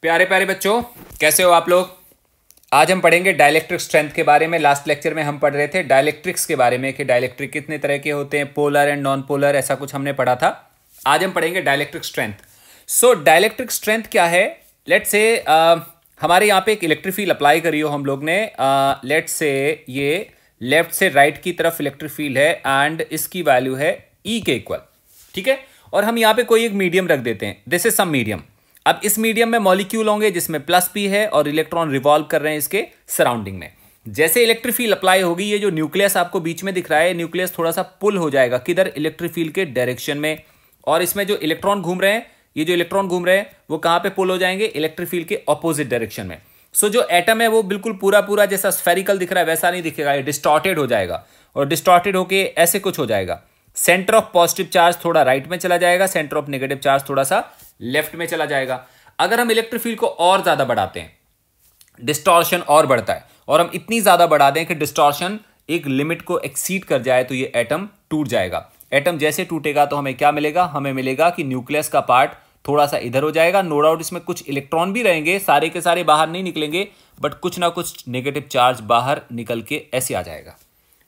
प्यारे प्यारे बच्चों, कैसे हो आप लोग। आज हम पढ़ेंगे डाइलेक्ट्रिक स्ट्रेंथ के बारे में। लास्ट लेक्चर में हम पढ़ रहे थे डाइलेक्ट्रिक्स के बारे में कि डाइलेक्ट्रिक कितने तरह के होते हैं, पोलर एंड नॉन पोलर, ऐसा कुछ हमने पढ़ा था। आज हम पढ़ेंगे डाइलेक्ट्रिक स्ट्रेंथ। सो डाइलेक्ट्रिक स्ट्रेंथ क्या है? लेट्स से हमारे यहाँ पे एक इलेक्ट्रिक फील्ड अप्लाई करी हो हम लोग ने। लेट्स से ये लेफ्ट से राइट की तरफ इलेक्ट्रिक फील्ड है एंड इसकी वैल्यू है ई के इक्वल, ठीक है। और हम यहाँ पे कोई एक मीडियम रख देते हैं, दिस इज सम मीडियम। अब इस मीडियम में मॉलिक्यूल होंगे जिसमें प्लस पी है और इलेक्ट्रॉन रिवॉल्व कर रहे हैं इसके सराउंडिंग में। जैसे इलेक्ट्रिक फील्ड अप्लाई होगी, ये जो न्यूक्लियस आपको बीच में दिख रहा है, न्यूक्लियस थोड़ा सा पुल हो जाएगा किधर, इलेक्ट्रिक फील्ड के डायरेक्शन में। और इसमें जो इलेक्ट्रॉन घूम रहे हैं, ये जो इलेक्ट्रॉन घूम रहे हैं वो कहां पे पुल हो जाएंगे, इलेक्ट्रिक फील्ड के ऑपोजिट डायरेक्शन में। सो जो एटम है वो बिल्कुल पूरा पूरा जैसा स्फेरिकल दिख रहा है वैसा नहीं दिखेगा, ये डिस्टॉर्टेड हो जाएगा और डिस्टॉर्टेड होके ऐसे कुछ हो जाएगा। सेंटर ऑफ पॉजिटिव चार्ज थोड़ा राइट में चला जाएगा, सेंटर ऑफ नेगेटिव चार्ज थोड़ा सा लेफ्ट में चला जाएगा। अगर हम इलेक्ट्रिक फील्ड को और ज्यादा बढ़ाते हैं, डिस्टॉर्शन और बढ़ता है और हम इतनी ज्यादा बढ़ा दें कि डिस्टॉर्शन एक लिमिट को एक्सीड कर जाए तो ये एटम टूट जाएगा। एटम जैसे टूटेगा तो हमें क्या मिलेगा, हमें मिलेगा कि न्यूक्लियस का पार्ट थोड़ा सा इधर हो जाएगा। नो डाउट इसमें कुछ इलेक्ट्रॉन भी रहेंगे, सारे के सारे बाहर नहीं निकलेंगे, बट कुछ ना कुछ नेगेटिव चार्ज बाहर निकल के ऐसे आ जाएगा।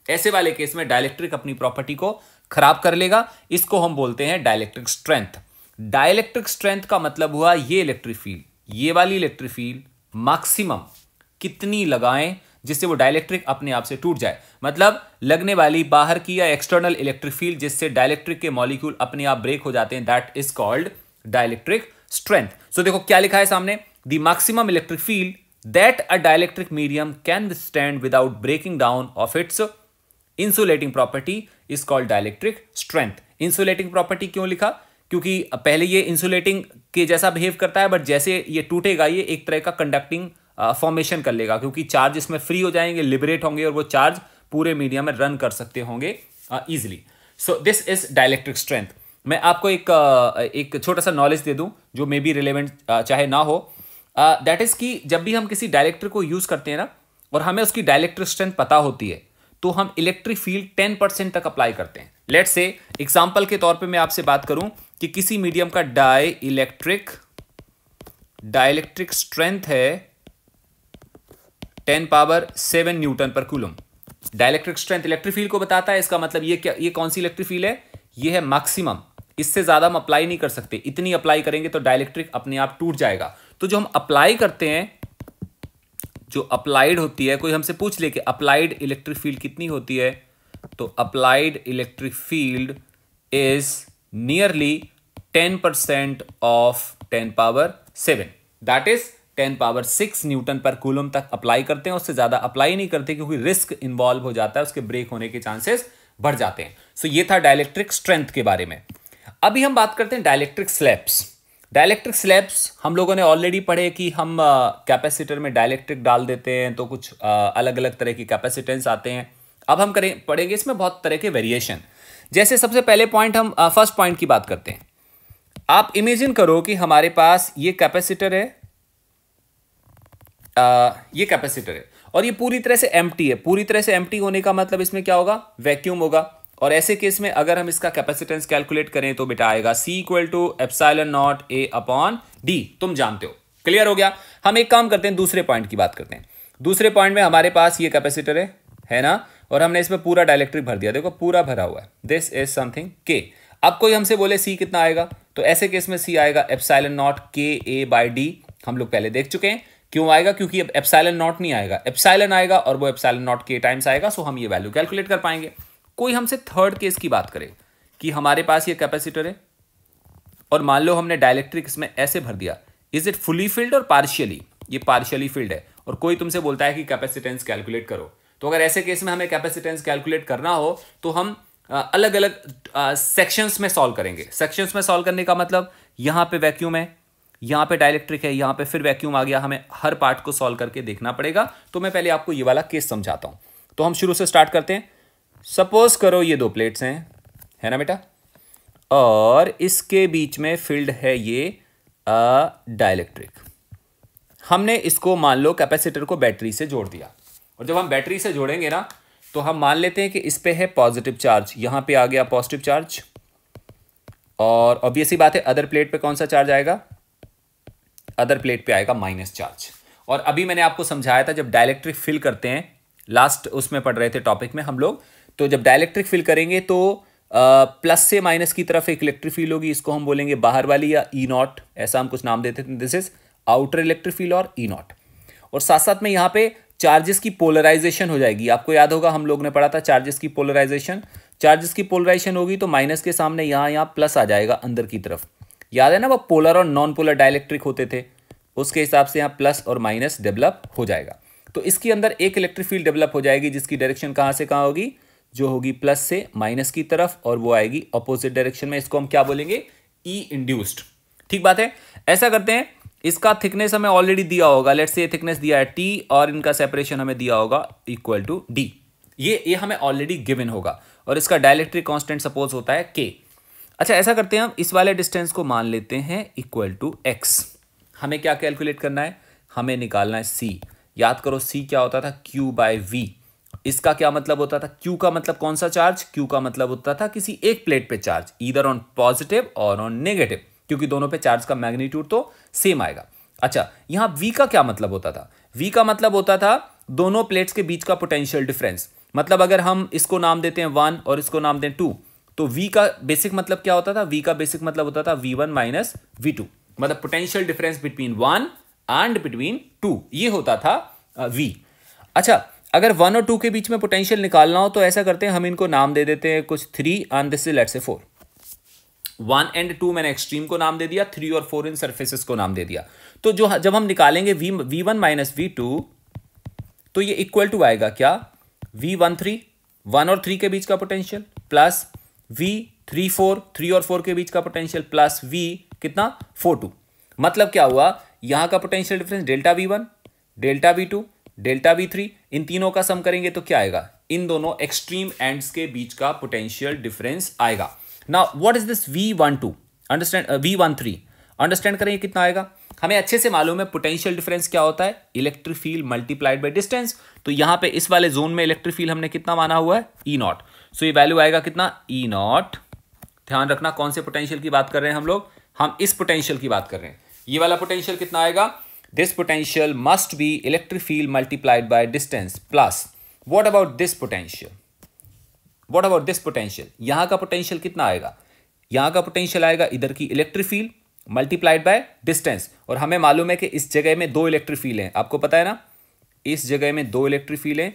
ऐसे वाले केस में डाइलेक्ट्रिक अपनी प्रॉपर्टी को खराब कर लेगा। इसको हम बोलते हैं डाइलेक्ट्रिक स्ट्रेंथ। डाइलेक्ट्रिक स्ट्रेंथ का मतलब हुआ ये इलेक्ट्रिक फील्ड, ये वाली इलेक्ट्रिक फील्ड मैक्सिमम कितनी लगाएं जिससे वो डाइलेक्ट्रिक अपने आप से टूट जाए। मतलब लगने वाली बाहर की या एक्सटर्नल इलेक्ट्रिक फील्ड जिससे डाइलेक्ट्रिक के मॉलिक्यूल अपने आप ब्रेक हो जाते हैं, that is called dielectric strength. So देखो क्या लिखा है सामने, the maximum electric field that a dielectric medium can withstand without breaking down of its insulating property is called dielectric strength. Insulating property क्यों लिखा? क्योंकि पहले ये इंसुलेटिंग के जैसा बिहेव करता है, बट जैसे ये टूटेगा ये एक तरह का कंडक्टिंग फॉर्मेशन कर लेगा, क्योंकि चार्ज इसमें फ्री हो जाएंगे, लिबरेट होंगे और वो चार्ज पूरे मीडियम में रन कर सकते होंगे easily. So this is dielectric strength. मैं आपको एक छोटा सा नॉलेज दे दूं जो मे बी रिलेवेंट चाहे ना हो। दैट इज कि जब भी हम किसी डाइलेक्ट्रिक को यूज करते हैं ना और हमें उसकी डाइलेक्ट्रिक स्ट्रेंथ पता होती है तो हम इलेक्ट्रिक फील्ड 10% तक अप्लाई करते हैं। लेट्स से एग्जांपल के तौर पे मैं आपसे बात करूं कि किसी मीडियम का डाइलेक्ट्रिक स्ट्रेंथ है 10⁻⁷ न्यूटन पर coulomb. Dielectric strength electric field को बताता है। इसका मतलब ये क्या, ये कौन सी इलेक्ट्रिक फील्ड है, ये है मैक्सिमम। इससे ज्यादा हम अप्लाई नहीं कर सकते, इतनी अप्लाई करेंगे तो डाइलेक्ट्रिक अपने आप टूट जाएगा। तो जो हम अप्लाई करते हैं, जो अप्लाइड होती है, कोई हमसे पूछ ले कि अप्लाइड इलेक्ट्रिक फील्ड कितनी होती है, तो applied electric field is nearly 10% of 10⁻⁷, that is 10⁻⁶ Newton पर कूलम तक अप्लाई करते हैं। उससे ज्यादा अप्लाई नहीं करते क्योंकि रिस्क इन्वॉल्व हो जाता है, उसके ब्रेक होने के चांसेस बढ़ जाते हैं। सो ये था डाइलेक्ट्रिक स्ट्रेंथ के बारे में। अभी हम बात करते हैं डाइलेक्ट्रिक स्लैब्स। डाइलेक्ट्रिक स्लैब्स हम लोगों ने ऑलरेडी पढ़े कि हम कैपेसिटर में डाइलेक्ट्रिक डाल देते हैं तो कुछ अलग अलग तरह की कैपेसिटेंस आते हैं। अब हम पढ़ेंगे इसमें बहुत तरह के वेरिएशन। जैसे सबसे पहले पॉइंट, हम फर्स्ट पॉइंट की बात करते हैं। आप इमेजिन करो कि हमारे पास ये कैपेसिटर है, ये कैपेसिटर है और ये पूरी तरह से एम्प्टी है। पूरी तरह से एम्प्टी होने का मतलब इसमें क्या होगा, वैक्यूम होगा। और ऐसे केस में अगर हम इसका कैपेसिटेंस कैलकुलेट करें तो बेटा आएगा C = ε0A/d। तुम जानते हो, क्लियर हो गया। हम एक काम करते हैं, दूसरे पॉइंट की बात करते हैं। दूसरे पॉइंट में हमारे पास ये कैपेसिटर है ना, और हमने इसमें पूरा डाइलेक्ट्रिक भर दिया, देखो पूरा भरा हुआ है, दिस इज समथिंग K। अब कोई हमसे बोले C कितना आएगा, तो ऐसे केस में C आएगा ε0KA/d। हम लोग पहले देख चुके हैं। क्यों आएगा? क्योंकि अब ε0 नहीं आएगा, एप्सिलॉन आएगा और वो ε0K टाइम्स आएगा। सो हम ये वैल्यू कैलकुलेट कर पाएंगे। कोई हमसे थर्ड केस की बात करे कि हमारे पास ये कैपेसिटर है और मान लो हमने डाइलेक्ट्रिक इसमें ऐसे भर दिया, इज इट फुली फिल्ड और पार्शियली? ये पार्शियली फिल्ड है और कोई तुमसे बोलता है कि कैपेसिटेंस कैलकुलेट करो। तो अगर ऐसे केस में हमें कैपेसिटेंस कैलकुलेट करना हो तो हम अलग अलग सेक्शंस में सॉल्व करेंगे। सेक्शंस में सॉल्व करने का मतलब यहां पे वैक्यूम है, यहां पे डाइलेक्ट्रिक है, यहां पे फिर वैक्यूम आ गया, हमें हर पार्ट को सॉल्व करके देखना पड़ेगा। तो मैं पहले आपको ये वाला केस समझाता हूं। तो हम शुरू से स्टार्ट करते हैं। सपोज करो ये दो प्लेट्स हैं, है ना बेटा, और इसके बीच में फील्ड है ये डाइलेक्ट्रिक। हमने इसको मान लो कैपेसिटर को बैटरी से जोड़ दिया, और जब हम बैटरी से जोड़ेंगे ना तो हम मान लेते हैं कि इस पे है पॉजिटिव चार्ज, यहां पे आ गया पॉजिटिव चार्ज, और ऑब्वियसली बात है अदर प्लेट पे कौन सा चार्ज आएगा, अदर प्लेट पे आएगा माइनस चार्ज। और अभी मैंने आपको समझाया था जब डाइलेक्ट्रिक फिल करते हैं, लास्ट उसमें पढ़ रहे थे टॉपिक में हम लोग, तो जब डाइलेक्ट्रिक फिल करेंगे तो प्लस से माइनस की तरफ एक इलेक्ट्रिक फील्ड होगी, इसको हम बोलेंगे बाहर वाली या ई नॉट, ऐसा हम कुछ नाम देते थे। This is outer electric field और ई नॉट। और साथ साथ में यहाँ पे चार्जेस की पोलराइजेशन हो जाएगी। आपको याद होगा हम लोग ने पढ़ा था चार्जेस की पोलराइजेशन। चार्जेस की पोलराइजेशन होगी तो माइनस के सामने यहाँ प्लस आ जाएगा अंदर की तरफ। याद है ना, वो पोलर और नॉन पोलर डाइलेक्ट्रिक होते थे, उसके हिसाब से यहाँ प्लस और माइनस डेवलप हो जाएगा। तो इसके अंदर एक इलेक्ट्रिक फील्ड डेवलप हो जाएगी जिसकी डायरेक्शन कहाँ से कहाँ होगी, जो होगी प्लस से माइनस की तरफ, और वो आएगी अपोजिट डायरेक्शन में। इसको हम क्या बोलेंगे, ई इंड्यूस्ड। ठीक बात है। ऐसा करते हैं, इसका थिकनेस हमें ऑलरेडी दिया होगा, लेट्स से थिकनेस दिया है टी और इनका सेपरेशन हमें दिया होगा इक्वल टू डी। ये हमें ऑलरेडी गिवन होगा और इसका डाइलेक्ट्रिक कांस्टेंट सपोज होता है के। अच्छा, ऐसा करते हैं, हम इस वाले डिस्टेंस को मान लेते हैं इक्वल टू एक्स। हमें क्या कैलकुलेट करना है, हमें निकालना है सी। याद करो सी क्या होता था, क्यू बाय वी। इसका क्या मतलब होता था, क्यू का मतलब कौन सा चार्ज, क्यू का मतलब होता था किसी एक प्लेट पे चार्ज, ईदर ऑन पॉजिटिव और ऑन नेगेटिव, क्योंकि दोनों पे चार्ज का मैग्नीट्यूड तो सेम आएगा। अच्छा, यहां वी का क्या मतलब होता था, वी का मतलब होता था दोनों प्लेट्स के बीच का पोटेंशियल डिफरेंस। मतलब अगर हम इसको नाम देते हैं 1 और इसको नाम दें 2, तो वी का बेसिक मतलब क्या होता था, वी का बेसिक मतलब होता था V1 माइनस V2, मतलब potential difference between 1 and between 2, ये होता था V। अच्छा, अगर 1 और 2 के बीच में पोटेंशियल निकालना हो तो ऐसा करते हैं, हम इनको नाम दे देते हैं कुछ 3 and this is let's say 4। 1 and 2 मैंने एक्सट्रीम को नाम दे दिया, 3 और 4 इन सरफेसेस को नाम दे दिया। तो जो जब हम निकालेंगे V1 माइनस V2, तो ये इक्वल टू आएगा क्या, V13, 1 और 3 के बीच का पोटेंशियल, प्लस V34, 3 और 4 के बीच का पोटेंशियल, प्लस V कितना 42। मतलब क्या हुआ, यहां का potential difference delta V1, delta V2, delta V3, इन तीनों का सम करेंगे तो क्या आएगा, इन दोनों एक्सट्रीम एंड्स के बीच का पोटेंशियल डिफरेंस आएगा। Now what is this V12, understand, V13 understand करें कितना आएगा। हमें अच्छे से मालूम है पोटेंशियल डिफरेंस क्या होता है, electric field multiplied by distance. तो यहां पे इस वाले जोन में इलेक्ट्रिक फील्ड हमने कितना माना हुआ है, ई नॉट। सो ये वैल्यू आएगा कितना, ई नॉट। ध्यान रखना कौन से पोटेंशियल की बात कर रहे हैं हम लोग, हम इस पोटेंशियल की बात कर रहे हैं। ये वाला पोटेंशियल कितना आएगा, this potential must be electric field multiplied by distance plus what about this potential, what about this potential, यहां का पोटेंशियल कितना आएगा, यहां का पोटेंशियल आएगा इधर की electric field multiplied by distance. और हमें मालूम है कि इस जगह में 2 इलेक्ट्रिक फील्ड हैं, आपको पता है ना, इस जगह में 2 इलेक्ट्रिक फील्ड हैं,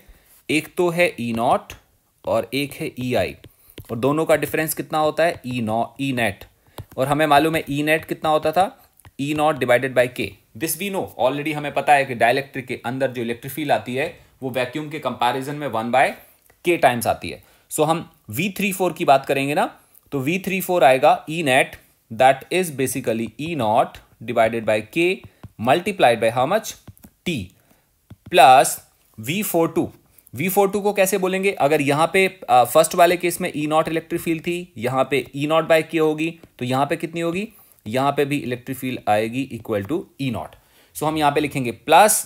एक तो है ई नॉट और एक है ई आई, और दोनों का डिफरेंस कितना होता है, ई नेट। और हमें मालूम है ई नेट कितना होता था, ई नॉट डिवाइडेड बाई के। दिस वी नो, ऑलरेडी हमें पता है कि डाइलेक्ट्रिक के अंदर जो इलेक्ट्रिक फील्ड आती है वो वैक्यूम के कंपैरिजन में 1/k टाइम्स आती है। सो हम V34 की बात करेंगे ना, तो V34 आएगा E naught, that is basically E naught divided by K multiplied by how much, T, plus V42। V42 को कैसे बोलेंगे, अगर यहाँ पे फर्स्ट वाले केस में ई नॉट इलेक्ट्रिक फील्ड थी, यहाँ पे ई नॉट बाई के होगी, तो यहाँ पे कितनी होगी, यहाँ पे भी इलेक्ट्रिक फील्ड आएगी इक्वल टू ई नॉट। सो हम यहाँ पे लिखेंगे plus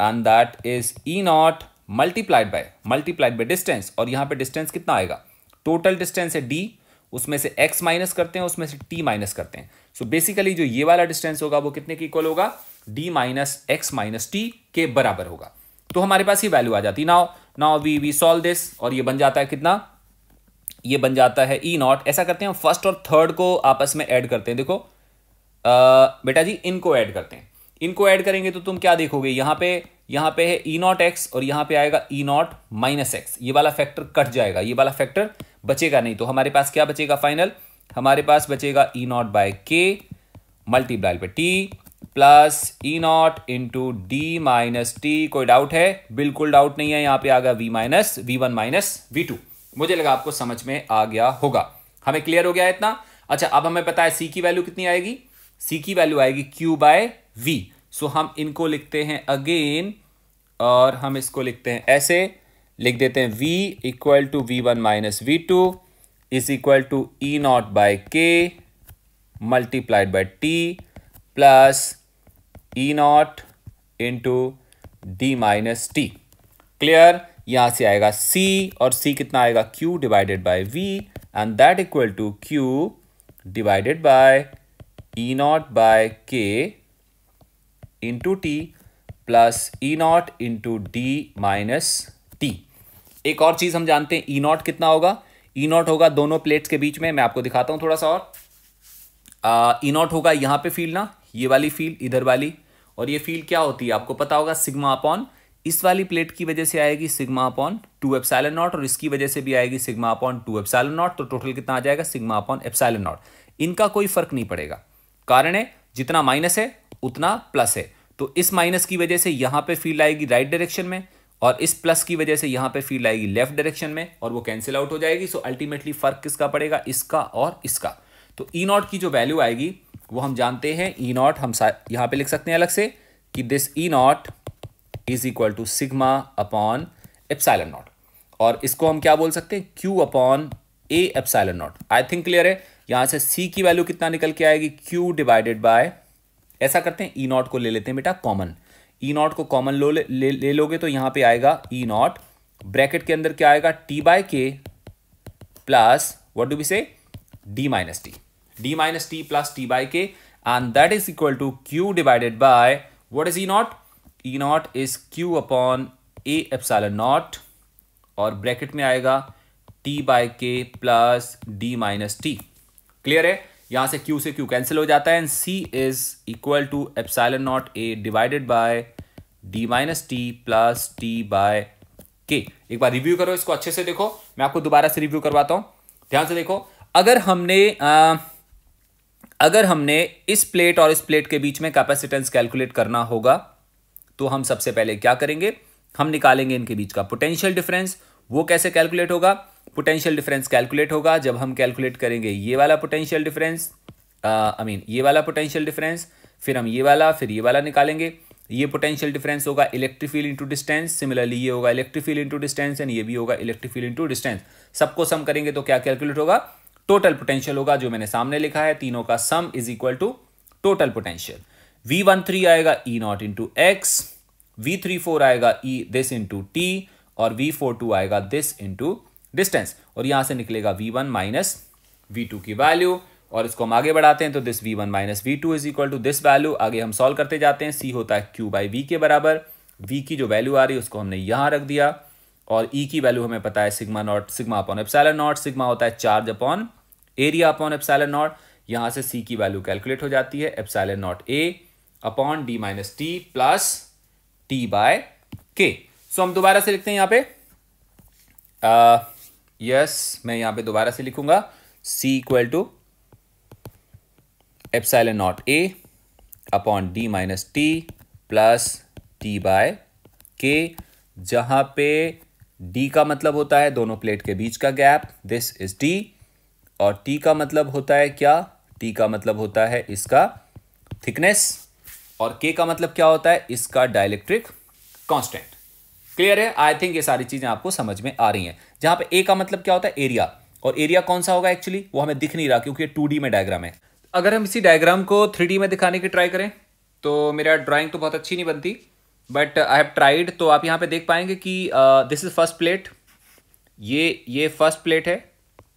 and that is E not multiplied by distance, और यहाँ पे डिस्टेंस कितना आएगा, टोटल डिस्टेंस है D, उसमें से x माइनस करते हैं, उसमें से t माइनस करते हैं। सो बेसिकली जो ये वाला डिस्टेंस होगा वो कितने के इक्वल होगा, d minus x minus t के बराबर होगा। तो हमारे पास ये वैल्यू आ जाती है। नाउ वी सॉल्व दिस, और ये बन जाता है कितना, ये बन जाता है ई नॉट। ऐसा करते हैं हम फर्स्ट और थर्ड को आपस में ऐड करते हैं। देखो बेटा जी, इनको ऐड करते हैं, इनको ऐड करेंगे तो तुम क्या देखोगे, यहाँ पे है ई नॉट एक्स और यहाँ पे आएगा ई नॉट माइनस एक्स। ये वाला फैक्टर कट जाएगा, ये वाला फैक्टर बचेगा नहीं। तो हमारे पास क्या बचेगा फाइनल, हमारे पास बचेगा ई नॉट बाय के multiply by T plus E naught into D minus T. कोई डाउट है, बिल्कुल डाउट नहीं है। यहाँ पे आ गया V1 माइनस V2। मुझे लगा आपको समझ में आ गया होगा, हमें क्लियर हो गया इतना। अच्छा, अब हमें पता है सी की वैल्यू कितनी आएगी, सी की वैल्यू आएगी Q बाय V। सो हम इनको लिखते हैं अगेन, और हम इसको लिखते हैं ऐसे, लिख देते हैं V equal to V1 minus V2 is equal to E naught by K multiplied by T plus E naught into D minus T. Clear, यहां से आएगा C, और C कितना आएगा, Q divided by V, and that equal to Q divided by E naught by K into T plus E naught into D minus T. एक और चीज हम जानते हैं, ई नॉट कितना होगा, ई नॉट होगा दोनों प्लेट्स के बीच में, मैं आपको दिखाता हूं थोड़ा सा और ई नॉट होगा यहां पे फील्ड ना, ये वाली फील्ड इधर वाली, और ये फील्ड क्या होती है आपको पता होगा, सिग्मा अपॉन इस वाली प्लेट की वजह से आएगी सिग्मा अपॉन 2 एप्सिलॉन नॉट, और इसकी वजह से भी आएगी सिग्मा अपॉन 2 एप्सिलॉन नॉट, तो टोटल कितना आ जाएगा सिग्मा अपॉन एप्सिलॉन नॉट। इनका कोई फर्क नहीं पड़ेगा, कारण है जितना माइनस है उतना प्लस है, तो इस माइनस की वजह से यहां पे फील्ड आएगी राइट डायरेक्शन में, और इस प्लस की वजह से यहां पे फील्ड आएगी लेफ्ट डायरेक्शन में, और वो कैंसिल आउट हो जाएगी। सो अल्टीमेटली फर्क किसका पड़ेगा, इसका और इसका। तो ई नॉट की जो वैल्यू आएगी वो हम जानते हैं, ई नॉट हम यहां पे लिख सकते हैं अलग से कि this E naught is equal to sigma upon epsilon naught, और इसको हम क्या बोल सकते हैं, Q upon A epsilon naught. I think clear है। यहां से सी की वैल्यू कितना निकल के आएगी, क्यू डिवाइडेड बाय, ऐसा करते हैं ई नॉट को ले लेते हैं बेटा कॉमन, ई नॉट को कॉमन ले लोगे तो यहां पे आएगा ई नॉट, ब्रैकेट के अंदर क्या आएगा, T by K plus what do we say, D minus T plus T by K, and that is equal to Q divided by what is E naught, E naught is Q upon A epsilon naught, और bracket में आएगा T by K plus D minus T. Clear है। यहां से q से q cancel हो जाता है, and c is equal to epsilon naught a divided by d minus T plus T by K. एक बार रिव्यू करो इसको अच्छे से, देखो मैं आपको दोबारा से रिव्यू करवाता हूं, ध्यान से देखो। अगर हमने इस प्लेट और इस प्लेट के बीच में कैपेसिटेंस कैलकुलेट करना होगा तो हम सबसे पहले क्या करेंगे, हम निकालेंगे इनके बीच का पोटेंशियल डिफरेंस। वो कैसे कैलकुलेट होगा, पोटेंशियल डिफरेंस कैलकुलेट होगा जब हम कैलकुलेट करेंगे ये वाला पोटेंशियल डिफरेंस, ये वाला पोटेंशियल डिफरेंस, फिर हम ये वाला निकालेंगे। ये पोटेंशियल डिफरेंस होगा electric field into distance, similarly ये होगा electric field into distance, and ये भी होगा इलेक्ट्रिक फील्ड इनटू डिस्टेंस। सबको सम करेंगे तो क्या कैलकुलेट होगा, टोटल पोटेंशियल होगा, जो मैंने सामने लिखा है, तीनों का sum is equal to total potential. V13 आएगा E not into x, V34 आएगा दिस इंटू टी, और V42 आएगा दिस इंटू डिस्टेंस, और यहां से निकलेगा V1 माइनस V2 की वैल्यू, और इसको हम आगे बढ़ाते हैं तो this V1 minus V2 is equal to this value. आगे हम सॉल्व करते जाते हैं, C होता है Q बाई V के बराबर, V की जो वैल्यू आ रही है उसको हमने यहां रख दिया, और E की वैल्यू हमें पता है sigma upon epsilon naught, sigma होता है charge upon area upon epsilon naught. यहां से C की वैल्यू कैलकुलेट हो जाती है epsilon naught A upon D minus T plus T by K. So हम दोबारा से लिखते हैं यहां पे, मैं यहां पे दोबारा से लिखूंगा, C equal to epsilon naught A upon D minus T plus T by K, जहां पे D का मतलब होता है दोनों प्लेट के बीच का गैप, दिस इज D, और T का मतलब होता है क्या, T का मतलब होता है इसका थिकनेस, और K का मतलब क्या होता है, इसका डाइलेक्ट्रिक कांस्टेंट। क्लियर है। आई थिंक ये सारी चीजें आपको समझ में आ रही हैं। जहां पे A का मतलब क्या होता है, एरिया, और एरिया कौन सा होगा एक्चुअली वो हमें दिख नहीं रहा क्योंकि ये 2D में डायग्राम है। अगर हम इसी डायग्राम को 3D में दिखाने की ट्राई करें तो मेरा ड्राइंग तो बहुत अच्छी नहीं बनती, बट आई हैव ट्राइड। तो आप यहां पे देख पाएंगे कि दिस इज फर्स्ट प्लेट, ये फर्स्ट प्लेट है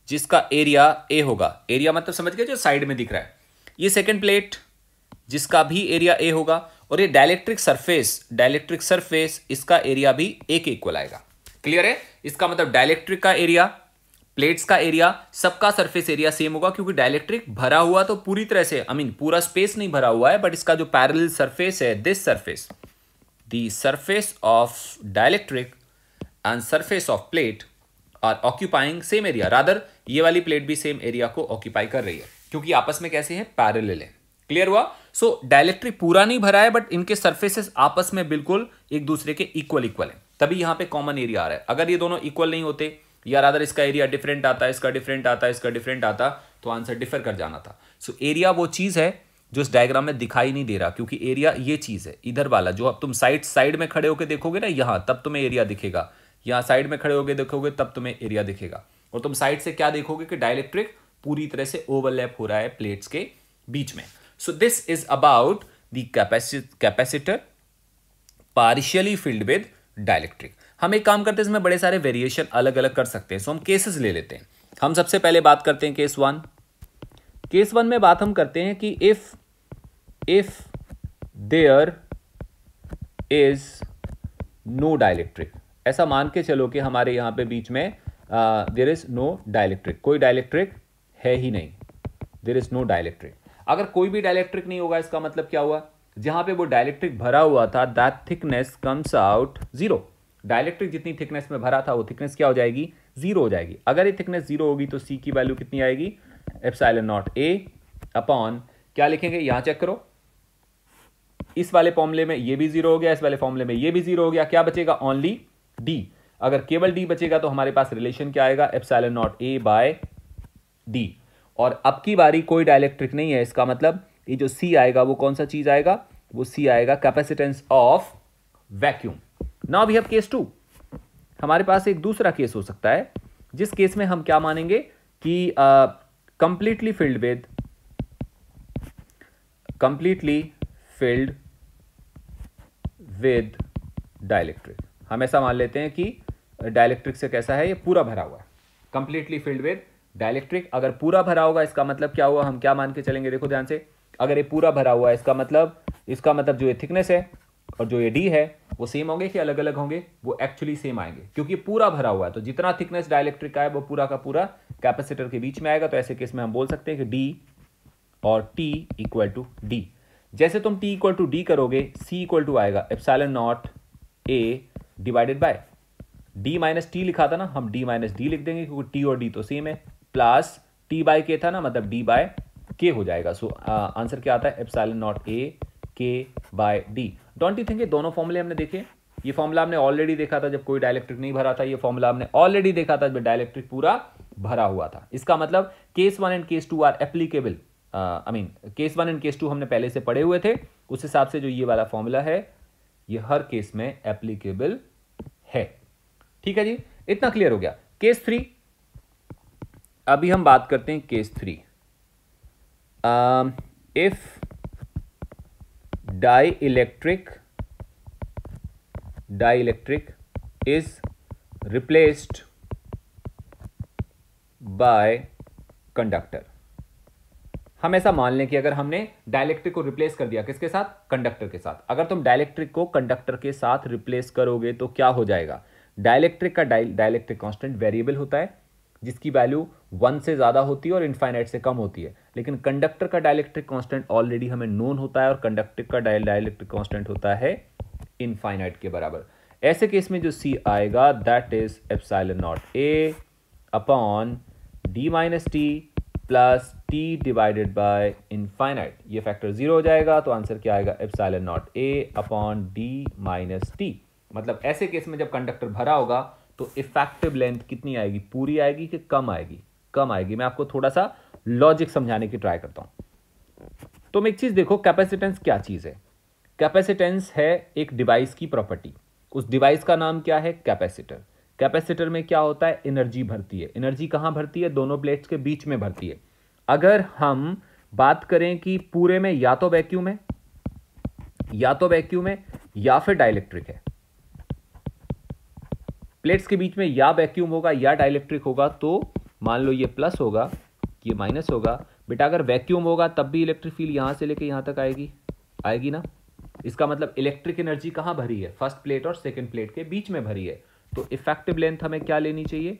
जिसका एरिया A होगा, एरिया मतलब समझ गए जो साइड में दिख रहा है। ये सेकेंड प्लेट जिसका भी एरिया A होगा, और ये डाइलेक्ट्रिक सरफेस इसका एरिया भी A के इक्वल आएगा। क्लियर है। इसका मतलब डाइलेक्ट्रिक का एरिया, प्लेट्स का एरिया, सबका सरफेस एरिया सेम होगा, क्योंकि डाइलेक्ट्रिक भरा हुआ तो पूरी तरह से पूरा स्पेस नहीं भरा हुआ है, बट इसका जो पैरेलल सरफेस है, this surface, the surface of dielectric and surface of plate are occupying same area, rather ये वाली प्लेट भी सेम एरिया को ऑक्यूपाई कर रही है, क्योंकि आपस में कैसे हैं, पैरेलल है। क्लियर हुआ। सो डाइलेक्ट्रिक पूरा नहीं भरा है, बट इनके सरफेसेस आपस में बिल्कुल एक दूसरे के इक्वल है, तभी यहां पे कॉमन एरिया आ रहा है। अगर ये दोनों इक्वल नहीं होते, या रादर इसका एरिया डिफरेंट आता, इसका डिफरेंट आता, तो आंसर डिफर कर जाना था। सो एरिया वो चीज है जो इस डायग्राम में दिखाई नहीं दे रहा, क्योंकि एरिया ये चीज है इधर वाला, जो अब तुम साइड में खड़े होकर देखोगे ना यहां, तब तुम्हें एरिया दिखेगा, यहां साइड में खड़े होकर देखोगे तब तुम्हें एरिया दिखेगा, और तुम साइड से क्या देखोगे कि डाइलेक्ट्रिक पूरी तरह से ओवरलैप हो रहा है प्लेट्स के बीच में। So this is about the capacitor partially filled with dielectric। हम एक काम करते हैं, इसमें बड़े सारे वेरिएशन अलग अलग कर सकते हैं। सो हम केसेस ले लेते हैं। हम सबसे पहले बात करते हैं केस वन में बात हम करते हैं कि if there is no dielectric. ऐसा मान के चलो कि हमारे यहाँ पे बीच में देयर इज नो डाइलेक्ट्रिक, कोई डाइलेक्ट्रिक है ही नहीं, देयर इज नो डाइलेक्ट्रिक। अगर कोई भी डाइलेक्ट्रिक नहीं होगा इसका मतलब क्या हुआ, जहां पे वो डाइलेक्ट्रिक भरा हुआ था that thickness comes out zero. Dielectric जितनी थिकनेस में भरा था वो थिकनेस क्या हो जाएगी, जीरो हो जाएगी। अगर ये थिकनेस जीरो होगी तो सी की वैल्यू कितनी आएगी, एप्सिलॉन नॉट ए अपॉन क्या लिखेंगे, यहां चेक करो, इस वाले फॉर्मूले में ये भी जीरो हो गया, इस वाले फॉर्मूले में ये भी जीरो हो गया, क्या बचेगा, ओनली डी। अगर केवल डी बचेगा तो हमारे पास रिलेशन क्या आएगा, epsilon naught A by D. और अब की बारी कोई डाइलेक्ट्रिक नहीं है, इसका मतलब ये जो सी आएगा वो कौन सा चीज आएगा, वो सी आएगा capacitance of vacuum. Now we have case 2। हमारे पास एक दूसरा केस हो सकता है जिस केस में हम क्या मानेंगे कि कंप्लीटली फिल्ड विद डाइलेक्ट्रिक। हम ऐसा मान लेते हैं कि डाइलेक्ट्रिक से कैसा है, ये पूरा भरा हुआ है, कंप्लीटली फिल्ड विद डाइलेक्ट्रिक। अगर पूरा भरा होगा इसका मतलब क्या हुआ, हम क्या मान के चलेंगे, देखो ध्यान से, अगर ये पूरा भरा हुआ है इसका मतलब जो ये थिकनेस है और जो ये डी है वो सेम होंगे कि अलग अलग होंगे, वो एक्चुअली सेम आएंगे क्योंकि पूरा भरा हुआ है। तो जितना थिकनेस डाइलेक्ट्रिक का है वो पूरा का पूरा कैपेसिटर के बीच में आएगा। तो ऐसे केस में हम बोल सकते हैं कि डी और टी इक्वल टू डी। जैसे तुम टी इक्वल टू डी करोगे, सी इक्वल टू आएगा epsilon naught A divided by D minus T लिखा था ना, हम डी माइनस डी लिख देंगे क्योंकि टी और डी तो सेम है, प्लस टी बाय के था ना, मतलब डी बाय के हो जाएगा। सो आंसर क्या आता है, epsilon naught A K by D. Don't you think ये दोनों फॉर्मूले हमने देखे, ये फॉर्मूला हमने ऑलरेडी देखा था जब कोई डाइलेक्ट्रिक नहीं भरा था, ये फॉर्मूला हमने ऑलरेडी देखा था जब डाइलेक्ट्रिक पूरा भरा हुआ था। इसका मतलब case 1 and case 2 are applicable, case 1 and case 2 हमने पहले से पढ़े हुए थे, उस हिसाब से जो ये वाला फॉर्मूला है ये हर केस में एप्लीकेबल है। ठीक है जी, इतना क्लियर हो गया। केस 3, अभी हम बात करते हैं case 3। If dielectric is replaced by conductor. हम ऐसा मान लें कि अगर हमने डाइलेक्ट्रिक को रिप्लेस कर दिया किसके साथ, कंडक्टर के साथ। अगर तुम डाइलेक्ट्रिक को कंडक्टर के साथ रिप्लेस करोगे तो क्या हो जाएगा, डाइलेक्ट्रिक का डाइलेक्ट्रिक कांस्टेंट वेरिएबल होता है जिसकी वैल्यू 1 से ज्यादा होती है और इनफाइनाइट से कम होती है, लेकिन कंडक्टर का डाइलेक्ट्रिक कांस्टेंट ऑलरेडी हमें नोन होता है और कंडक्टर का डाइलेक्ट्रिक कांस्टेंट होता है इनफाइनाइट के बराबर। ऐसे केस में जो सी आएगा that is epsilon naught A upon D minus T plus T divided by infinite. ये फैक्टर 0 हो जाएगा तो आंसर क्या आएगा, epsilon naught A upon D minus T. मतलब ऐसे केस में जब कंडक्टर भरा होगा तो इफेक्टिव लेंथ कितनी आएगी, पूरी आएगी कि कम आएगी, कम आएगी। मैं आपको थोड़ा सा लॉजिक समझाने की ट्राई करता हूं। तुम एक चीज देखो, कैपेसिटेंस क्या चीज है, कैपेसिटेंस है एक डिवाइस की प्रॉपर्टी, उस डिवाइस का नाम क्या है, कैपेसिटर। कैपेसिटर में क्या होता है, एनर्जी भरती है। एनर्जी कहां भरती है, दोनों प्लेट्स के बीच में भरती है। अगर हम बात करें कि पूरे में या तो वैक्यूम है या फिर डाइलेक्ट्रिक है, प्लेट्स के बीच में या वैक्यूम होगा या डाइलेक्ट्रिक होगा, तो मान लो ये प्लस होगा, ये माइनस होगा। बेटा अगर वैक्यूम होगा तब भी इलेक्ट्रिक फील्ड यहां से लेके यहां तक आएगी ना। इसका मतलब इलेक्ट्रिक एनर्जी कहां भरी है, फर्स्ट प्लेट और सेकंड प्लेट के बीच में भरी है। तो इफेक्टिव लेंथ हमें क्या लेनी चाहिए,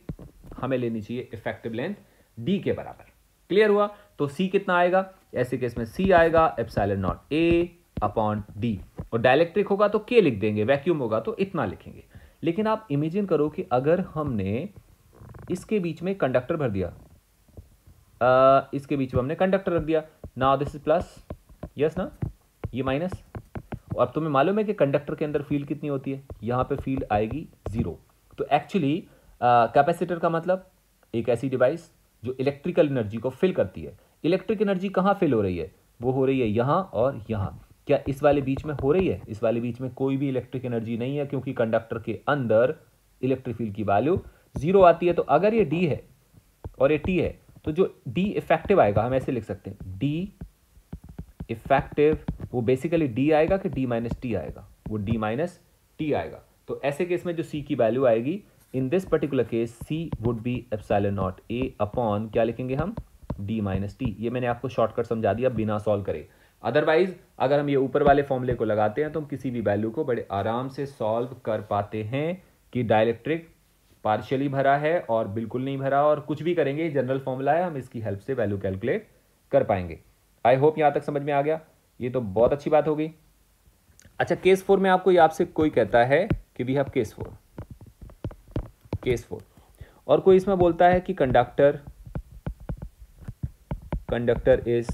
हमें लेनी चाहिए इफेक्टिव लेंथ डी के बराबर। क्लियर हुआ। तो सी कितना आएगा, ऐसे केस में सी आएगा epsilon naught A upon D, और डाइलेक्ट्रिक होगा तो के लिख देंगे, वैक्यूम होगा तो इतना लिखेंगे। लेकिन आप इमेजिन करो कि अगर हमने इसके बीच में कंडक्टर भर दिया, इसके बीच में हमने कंडक्टर रख दिया, now this is plus, yes ना, ये माइनस। और अब तुम्हें मालूम है कि कंडक्टर के अंदर फील्ड कितनी होती है, यहां पे फील्ड आएगी 0। तो एक्चुअली कैपेसिटर का मतलब एक ऐसी डिवाइस जो इलेक्ट्रिकल एनर्जी को फिल करती है। इलेक्ट्रिक एनर्जी कहां फिल हो रही है, वो हो रही है यहां और यहां। क्या इस वाले बीच में हो रही है, इस वाले बीच में कोई भी इलेक्ट्रिक एनर्जी नहीं है क्योंकि कंडक्टर के अंदर इलेक्ट्रिक फील्ड की वैल्यू 0 आती है। तो अगर ये डी है और ये टी है तो जो डी इफेक्टिव आएगा हम ऐसे लिख सकते हैं, डी इफेक्टिव वो बेसिकली डी आएगा कि डी माइनस टी आएगा, वो डी माइनस टी आएगा। तो ऐसे केस में जो सी की वैल्यू आएगी in this particular case C would be epsilon naught A upon क्या लिखेंगे हम, डी माइनस टी। ये मैंने आपको शॉर्टकट समझा दिया बिना सॉल्व करे। अदरवाइज अगर हम ये ऊपर वाले फॉर्मूले को लगाते हैं तो हम किसी भी वैल्यू को बड़े आराम से सॉल्व कर पाते हैं कि डाइलेक्ट्रिक पार्शियली भरा है और बिल्कुल नहीं भरा, और कुछ भी करेंगे जनरल फॉर्मूला है, हम इसकी हेल्प से वैल्यू कैलकुलेट कर पाएंगे। आई होप यहां तक समझ में आ गया। ये तो बहुत अच्छी बात हो गई। अच्छा, केस 4 में आपको आपसे कोई कहता है कि वी हैव केस 4 और कोई इसमें बोलता है कि कंडक्टर इज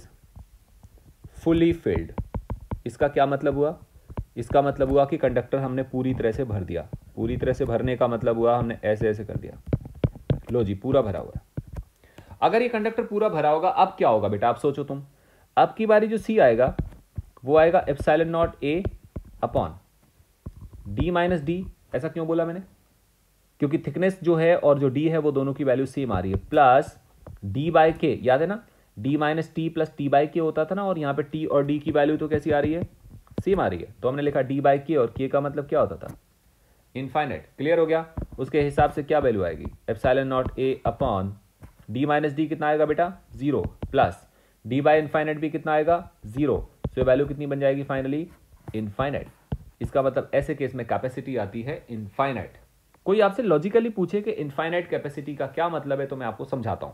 फुली फिल्ड। इसका क्या मतलब हुआ? इसका मतलब हुआ कि कंडक्टर हमने पूरी तरह से भर दिया। पूरी तरह से भरने का मतलब हुआ हमने ऐसे ऐसे कर दिया, लो जी पूरा भरा हुआ है। अगर ये कंडक्टर पूरा भरा होगा अब क्या होगा बेटा, आप सोचो तुम। अब की बारी जो सी आएगा वो आएगा epsilon naught A upon D minus D. ऐसा क्यों बोला मैंने? क्योंकि थिकनेस जो है और जो डी है वो दोनों की वैल्यू सेम आ रही है, प्लस डी बाई के, याद है ना, D minus T plus T by के होता था ना, और यहाँ पे टी और डी की वैल्यू तो कैसी आ रही है, सेम आ रही है। तो हमने लिखा डी बाई के, और के का मतलब क्या होता था, इनफाइनाइट। क्लियर हो गया? उसके हिसाब से क्या वैल्यू आएगी, epsilon naught A upon D minus D कितना आएगा बेटा, 0, प्लस डी बाई इनफाइनाइट भी कितना आएगा, 0। सो वैल्यू कितनी बन जाएगी फाइनली, इनफाइनाइट। इसका मतलब ऐसे केस में कैपेसिटी आती है इनफाइनाइट। कोई आपसे लॉजिकली पूछे कि इनफाइनाइट कैपेसिटी का क्या मतलब है, तो मैं आपको समझाता हूं।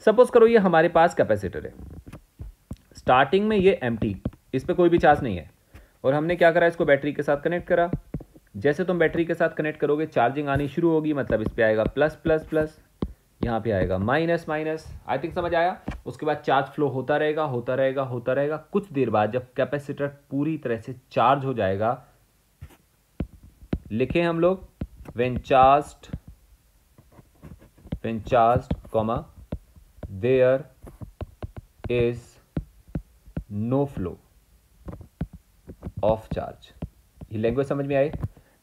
सपोज करो ये हमारे पास कैपेसिटर है, स्टार्टिंग में ये एम्प्टी, इस पे कोई भी चार्ज नहीं है, और हमने क्या करा, इसको बैटरी के साथ कनेक्ट करा। जैसे तुम बैटरी के साथ कनेक्ट करोगे चार्जिंग आनी शुरू होगी, मतलब इस पे आएगा प्लस प्लस प्लस, यहाँ पे आएगा माइनस माइनस। आई थिंक समझ आया? उसके बाद चार्ज फ्लो होता रहेगा होता रहेगा होता रहेगा। कुछ देर बाद जब कैपेसिटर पूरी तरह से चार्ज हो जाएगा, लिखे हम लोग when charged, comma there is no flow of charge। ये लैंग्वेज समझ में आई?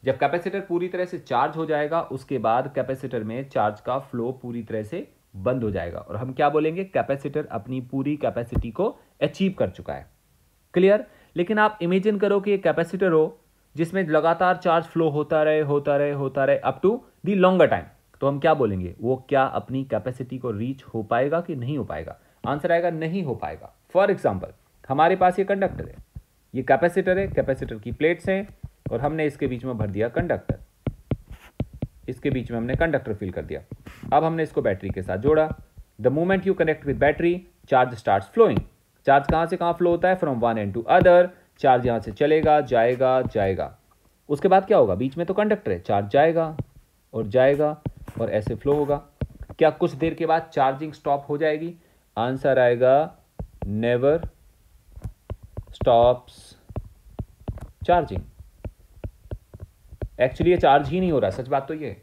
जब कैपेसिटर पूरी तरह से चार्ज हो जाएगा उसके बाद कैपेसिटर में चार्ज का फ्लो पूरी तरह से बंद हो जाएगा, और हम क्या बोलेंगे, कैपेसिटर अपनी पूरी कैपेसिटी को अचीव कर चुका है। क्लियर? लेकिन आप इमेजिन करो कि एक कैपेसिटर हो जिसमें लगातार चार्ज फ्लो होता रहे होता रहे होता रहे up to the longer time, तो हम क्या बोलेंगे, वो क्या अपनी कैपेसिटी को रीच हो पाएगा कि नहीं हो पाएगा? आंसर आएगा नहीं हो पाएगा। फॉर एग्जांपल हमारे पास ये कंडक्टर है, ये कैपेसिटर है, कैपेसिटर की प्लेट्स हैं, और हमने इसके बीच में भर दिया कंडक्टर, इसके बीच में हमने कंडक्टर फिल कर दिया। अब हमने इसको बैटरी के साथ जोड़ा। The moment you connect with battery, charge starts flowing. Charge कहां से कहां फ्लो होता है, from one end to other. Charge यहां से चलेगा, जाएगा जाएगा। उसके बाद क्या होगा, बीच में तो कंडक्टर है, चार्ज जाएगा और ऐसे फ्लो होगा। क्या कुछ देर के बाद चार्जिंग स्टॉप हो जाएगी? आंसर आएगा नेवर स्टॉप्स चार्जिंग। एक्चुअली ये चार्ज ही नहीं हो रहा, सच बात तो ये है।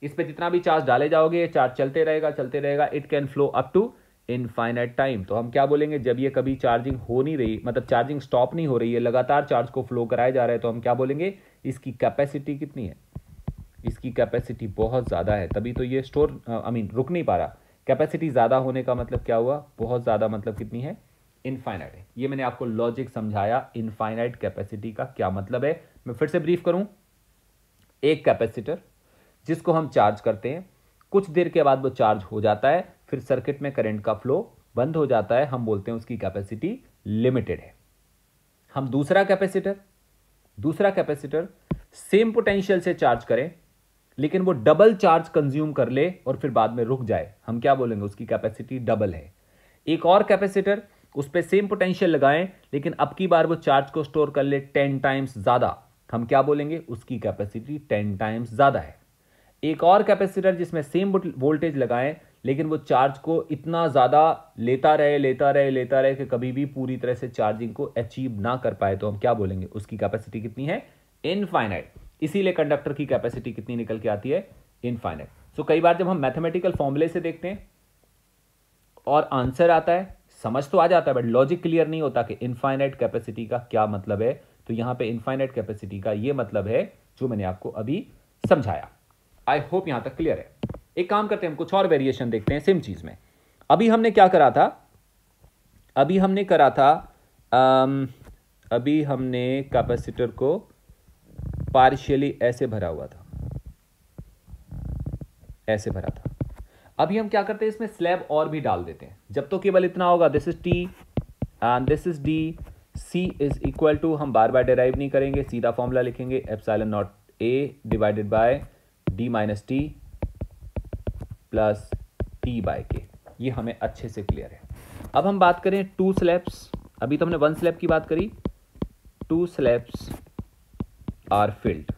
इस पे जितना भी चार्ज डाले जाओगे चार्ज चलते रहेगा। It can flow up to infinite time. तो हम क्या बोलेंगे, जब ये कभी चार्जिंग हो नहीं रही, मतलब चार्जिंग स्टॉप नहीं हो रही है, लगातार चार्ज को फ्लो कराया जा रहा है, तो हम क्या बोलेंगे, इसकी कैपेसिटी कितनी है, इसकी कैपेसिटी बहुत ज़्यादा है, तभी तो ये रुक नहीं पा रहा। कैपेसिटी ज़्यादा होने का मतलब क्या हुआ, बहुत ज़्यादा, मतलब कितनी है, इनफाइनाइट है। ये मैंने आपको लॉजिक समझाया, इनफाइनाइट कैपेसिटी का क्या मतलब है। मैं फिर से ब्रीफ करूं, एक कैपेसिटर जिसको हम चार्ज करते हैं, कुछ देर के बाद वो चार्ज हो जाता है, फिर सर्किट में करंट का फ्लो बंद हो जाता है, हम बोलते हैं उसकी कैपेसिटी लिमिटेड है। हम दूसरा कैपेसिटर सेम पोटेंशियल से चार्ज करें, लेकिन वो डबल चार्ज कंज्यूम कर ले और फिर बाद में रुक जाए, हम क्या बोलेंगे, उसकी कैपेसिटी डबल है। एक और कैपेसिटर, उस पर सेम पोटेंशियल लगाएं, लेकिन अब की बार वो चार्ज को स्टोर कर ले 10 टाइम्स ज्यादा, हम क्या बोलेंगे, उसकी कैपेसिटी 10 टाइम्स ज्यादा है। एक और कैपेसिटर जिसमें सेम वोल्टेज लगाएं, लेकिन वो चार्ज को इतना ज्यादा लेता रहे कि कभी भी पूरी तरह से चार्जिंग को अचीव ना कर पाए, तो हम क्या बोलेंगे, उसकी कैपेसिटी कितनी है, इनफाइनाइट। इसीलिए कंडक्टर की कैपेसिटी कितनी निकल के आती है, इनफाइनाइट। सो कई बार जब हम मैथमेटिकल फॉर्मूले से देखते हैं और आंसर आता है, समझ तो आ जाता है, बट लॉजिक क्लियर नहीं होता कि इनफाइनाइट कैपेसिटी का क्या मतलब है। तो यहां पे इनफाइनाइट कैपेसिटी का ये मतलब है जो मैंने आपको अभी समझाया। आई होप यहां तक क्लियर है। एक काम करते हैं, हम कुछ और वेरिएशन देखते हैं सेम चीज में। अभी हमने क्या करा था, अभी हमने कैपेसिटर को पार्शियली ऐसे भरा हुआ था, ऐसे भरा था। अभी हम क्या करते हैं, इसमें स्लैब और भी डाल देते हैं। जब तो केवल इतना होगा, this is T, and this is D, C is equal to, हम बार बार डेराइव नहीं करेंगे, सीधा फॉर्मूला लिखेंगे epsilon naught A divided by D minus T plus T by K. ये हमें अच्छे से क्लियर है। अब हम बात करें टू स्लैब्स, अभी तो हमने वन स्लैब की बात करी, टू स्लैब्स आर फिल्ड।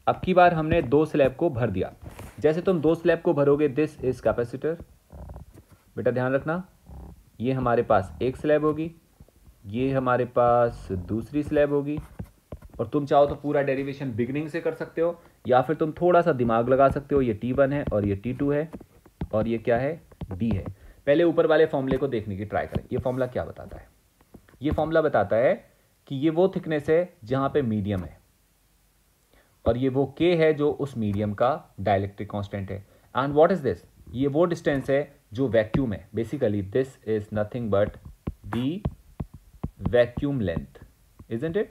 अब की बार हमने दो स्लैब को भर दिया। जैसे तुम दो स्लैब को भरोगे, दिस इज कैपेसिटर, बेटा ध्यान रखना, ये हमारे पास एक स्लैब होगी, ये हमारे पास दूसरी स्लैब होगी, और तुम चाहो तो पूरा डेरिवेशन बिगिनिंग से कर सकते हो, या फिर तुम थोड़ा सा दिमाग लगा सकते हो। ये T1 है और ये T2 है और ये क्या है, D है। पहले ऊपर वाले फॉर्मूले को देखने की ट्राई करें। ये फॉर्मूला क्या बताता है? ये फॉर्मूला बताता है कि ये वो थिकनेस है जहां पे मीडियम है, और ये वो K है जो उस मीडियम का डाइलेक्ट्रिक कांस्टेंट है। And what is this? ये वो डिस्टेंस है जो वैक्यूम है। Basically this is nothing but the vacuum length, isn't it?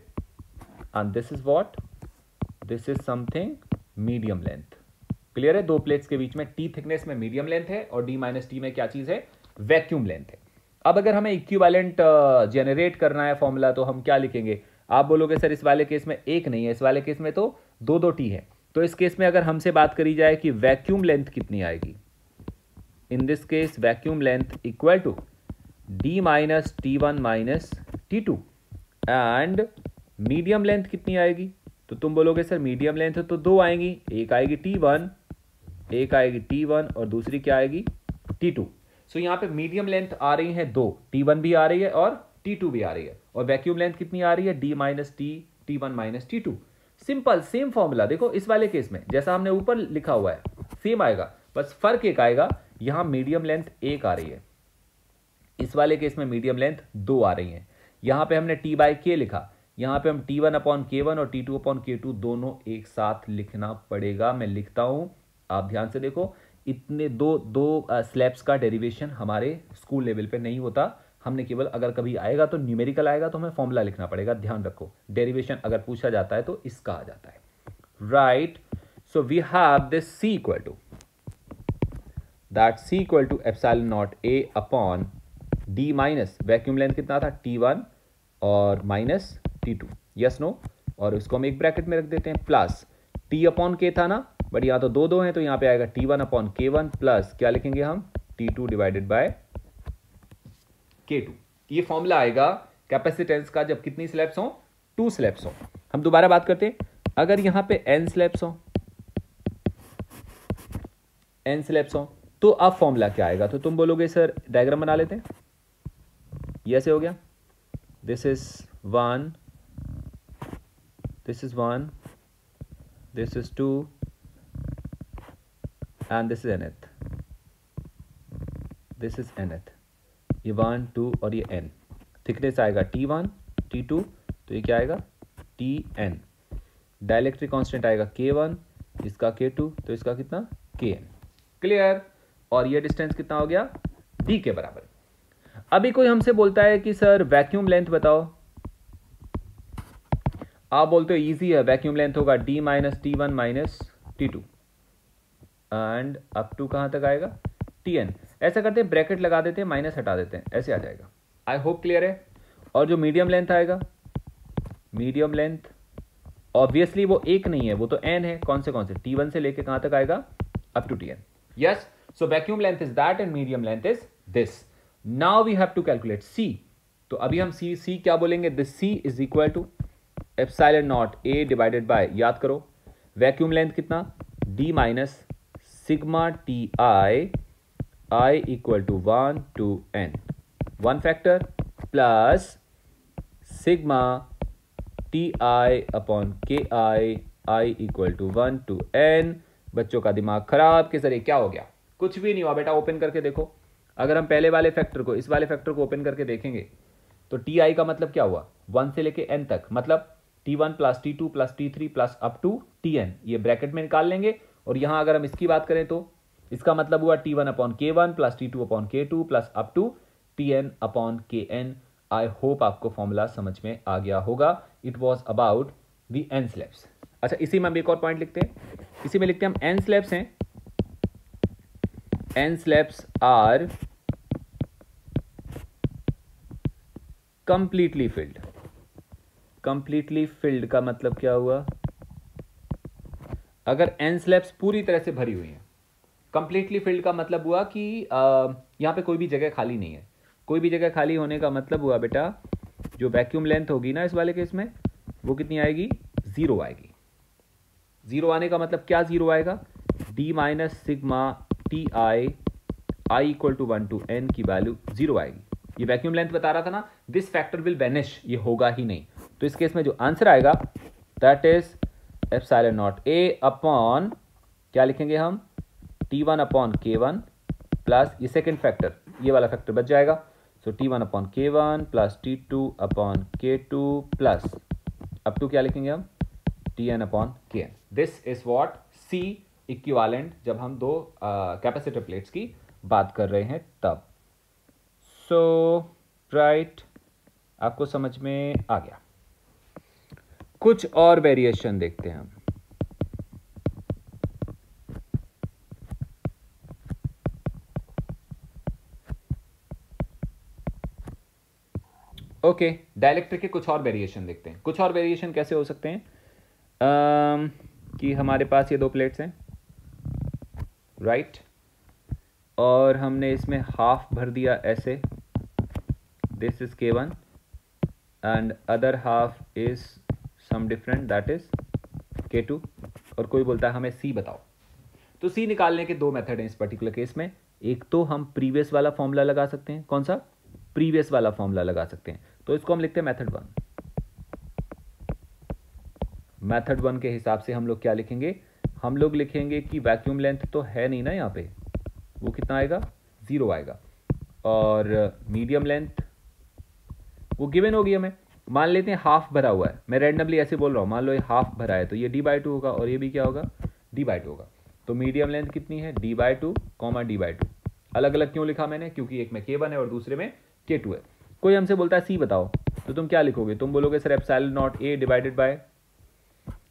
And this is what? This is something medium length. Clear है? दो प्लेट्स के बीच में T थिकनेस में मीडियम लेंथ है और D माइनस टी में क्या चीज है, वैक्यूम लेंथ है। अब अगर हमें इक्विवेलेंट जनरेट करना है फॉर्मूला, तो हम क्या लिखेंगे? आप बोलोगे सर इस वाले केस में एक नहीं है, इस वाले केस में तो दो दो T है। तो इस केस में अगर हमसे बात करी जाए कि वैक्यूम लेंथ कितनी आएगी, in this case vacuum length equal to D minus T1 minus T2, and medium length कितनी आएगी? तो तुम बोलोगे सर मीडियम लेंथ तो दो आएंगी, एक आएगी T1, एक आएगी T1 और दूसरी क्या आएगी, T2। सो यहाँ पे मीडियम लेंथ आ रही है दो, T1 भी आ रही है और T2 भी आ रही है, और वैक्यूम लेंथ कितनी आ रही है, D minus T, T1 minus T2। Simple same formula. देखो इस वाले केस में जैसा हमने ऊपर लिखा हुआ है सेम आएगा, बस फर्क एक आएगा, यहां मीडियम लेंथ एक आ रही है, इस वाले केस में मीडियम लेंथ दो आ रही है। यहां पे हमने T बाई के लिखा, यहां पे हम T1 अपॉन K1 और T2 अपॉन K2 दोनों एक साथ लिखना पड़ेगा। मैं लिखता हूं, आप ध्यान से देखो। इतने दो स्लैब्स का डेरिवेशन हमारे स्कूल लेवल पे नहीं होता, हमने केवल अगर कभी आएगा तो न्यूमेरिकल आएगा तो हमें फॉर्मूला लिखना पड़ेगा। ध्यान रखो, डेरिवेशन अगर पूछा जाता है तो इसका आ जाता है, right. So we have this C equal to that, C equal to epsilon naught A upon D minus vacuum length कितना था, T1 और माइनस T2, यस नो, और इसको हम एक ब्रैकेट में रख देते हैं, प्लस T अपॉन K था ना, बट यहाँ तो दो हैं तो यहाँ पे आएगा T1 अपॉन K1 प्लस क्या लिखेंगे हम, T2 डिवाइडेड बाय K2। ये फॉर्मूला आएगा कैपेसिटेंस का जब कितनी स्लैब्स हो, टू स्लैब्स हो। हम दोबारा बात करते हैं, अगर यहां पे n स्लैब्स हो, n स्लैब्स हो, तो अब फॉर्मूला क्या आएगा? तो तुम बोलोगे सर डायग्राम बना लेते हैं, ये ऐसे हो गया, this is 1, this is 1, this is 2 and this is nth, this is nth, ये 1 2 और ये n। थिकनेस आएगा T1 T2, तो ये क्या आएगा, Tn। डाइलेक्ट्रिक कांस्टेंट आएगा K1, इसका K2, तो इसका कितना, Kn। क्लियर? और ये डिस्टेंस कितना हो गया, D के बराबर। अभी कोई हमसे बोलता है कि सर वैक्यूम लेंथ बताओ, आप बोलते हो इजी है, वैक्यूम लेंथ होगा D minus T1 minus T2 and up to कहां तक आएगा, Tn। ऐसा करते हैं, ब्रैकेट लगा देते हैं, माइनस हटा देते हैं, ऐसे आ जाएगा। आई होप क्लियर है। और जो मीडियम लेंथ आएगा, मीडियम लेंथ ऑब्वियसली वो एक नहीं है, वो तो n है। कौन से T1 से लेके कहां तक आएगा, up to Tn। Yes, so vacuum length is that and medium length is this. Now we have to calculate C। तो अभी हम C क्या बोलेंगे, this C is equal to epsilon naught A divided by, याद करो vacuum length कितना, D minus sigma I equal to 1 to n, one factor plus sigma Ti upon Ki equal to 1 to n। बच्चों का दिमाग खराब के जरिए क्या हो गया, कुछ भी नहीं हुआ बेटा। ओपन करके देखो, अगर हम पहले वाले फैक्टर को इस वाले फैक्टर को ओपन करके देखेंगे तो Ti का मतलब क्या हुआ, 1 से लेके n तक, मतलब T1 plus T2 plus T3 plus up to Tn। ये ब्रैकेट में निकाल लेंगे, और यहां अगर हम इसकी बात करें तो इसका मतलब हुआ T1 upon K1 plus T2 upon K2 plus up to Tn upon Kn। I hope आपको फॉर्मूला समझ में आ गया होगा। It was about the n slabs. अच्छा, इसी में हम एक और पॉइंट लिखते हैं, इसी में लिखते हैं हम n स्लैब्स हैं, n slabs are completely filled. Completely filled का मतलब क्या हुआ? अगर n स्लैब्स पूरी तरह से भरी हुई हैं। कंप्लीटली फिल्ड का मतलब हुआ कि यहाँ पे कोई भी जगह खाली नहीं है। कोई भी जगह खाली होने का मतलब हुआ बेटा, जो वैक्यूम लेंथ होगी ना इस वाले केस में, वो कितनी आएगी? 0 आएगी। 0 आने का मतलब क्या 0 आएगा? d minus sigma T I equal to 1 to n की वैल्यू 0 आएगी। ये वैक्यूम लेंथ बता रहा था ना, दिस फैक्टर विल वैनिश, ये होगा ही नहीं। तो इस केस में जो आंसर आएगा that is epsilon naught a upon, क्या लिखेंगे हम? T1 अपॉन K1 प्लस ये सेकेंड फैक्टर, ये वाला फैक्टर बच जाएगा। So T1 upon K1 plus T2 upon K2 plus up to क्या लिखेंगे हम? Tn upon Kn। This is what C equivalent जब हम दो कैपेसिटर प्लेट्स की बात कर रहे हैं तब। सो राइट, आपको समझ में आ गया। कुछ और वेरिएशन देखते हैं हम। ओके, डाइलेक्ट्रिक के कुछ और वेरिएशन देखते हैं। कुछ और वेरिएशन कैसे हो सकते हैं? कि हमारे पास ये दो प्लेट्स हैं, राइट, और हमने इसमें हाफ भर दिया ऐसे, this is K1 and other half is some different that is K2, और कोई बोलता है हमें C बताओ। तो C निकालने के दो मेथड हैं इस पर्टिकुलर केस में। एक तो हम प्रीवियस वाला फॉर्मूला लगा सकते हैं। कौन सा? प्रीवियस वाला फॉर्मूला लगा सकते हैं। तो इसको हम लिखते हैं मेथड 1। मेथड 1 के हिसाब से हम लोग क्या लिखेंगे? हम लोग लिखेंगे कि वैक्यूम लेंथ तो है नहीं ना यहाँ पे, वो कितना आएगा? 0 आएगा। और मीडियम लेंथ वो गिवन होगी हमें। मान लेते हैं हाफ भरा हुआ है, मैं रैंडमली ऐसे बोल रहा हूँ, मान लो ये हाफ भरा है तो ये d/2 होगा और ये भी क्या होगा? d/2 होगा। तो मीडियम लेंथ कितनी है? d/2, d/2। अलग अलग क्यों लिखा मैंने? क्योंकि एक में K1 है और दूसरे में K2 है। कोई हमसे बोलता है C बताओ, तो तुम क्या लिखोगे? तुम बोलोगे sir epsilon naught A divided bye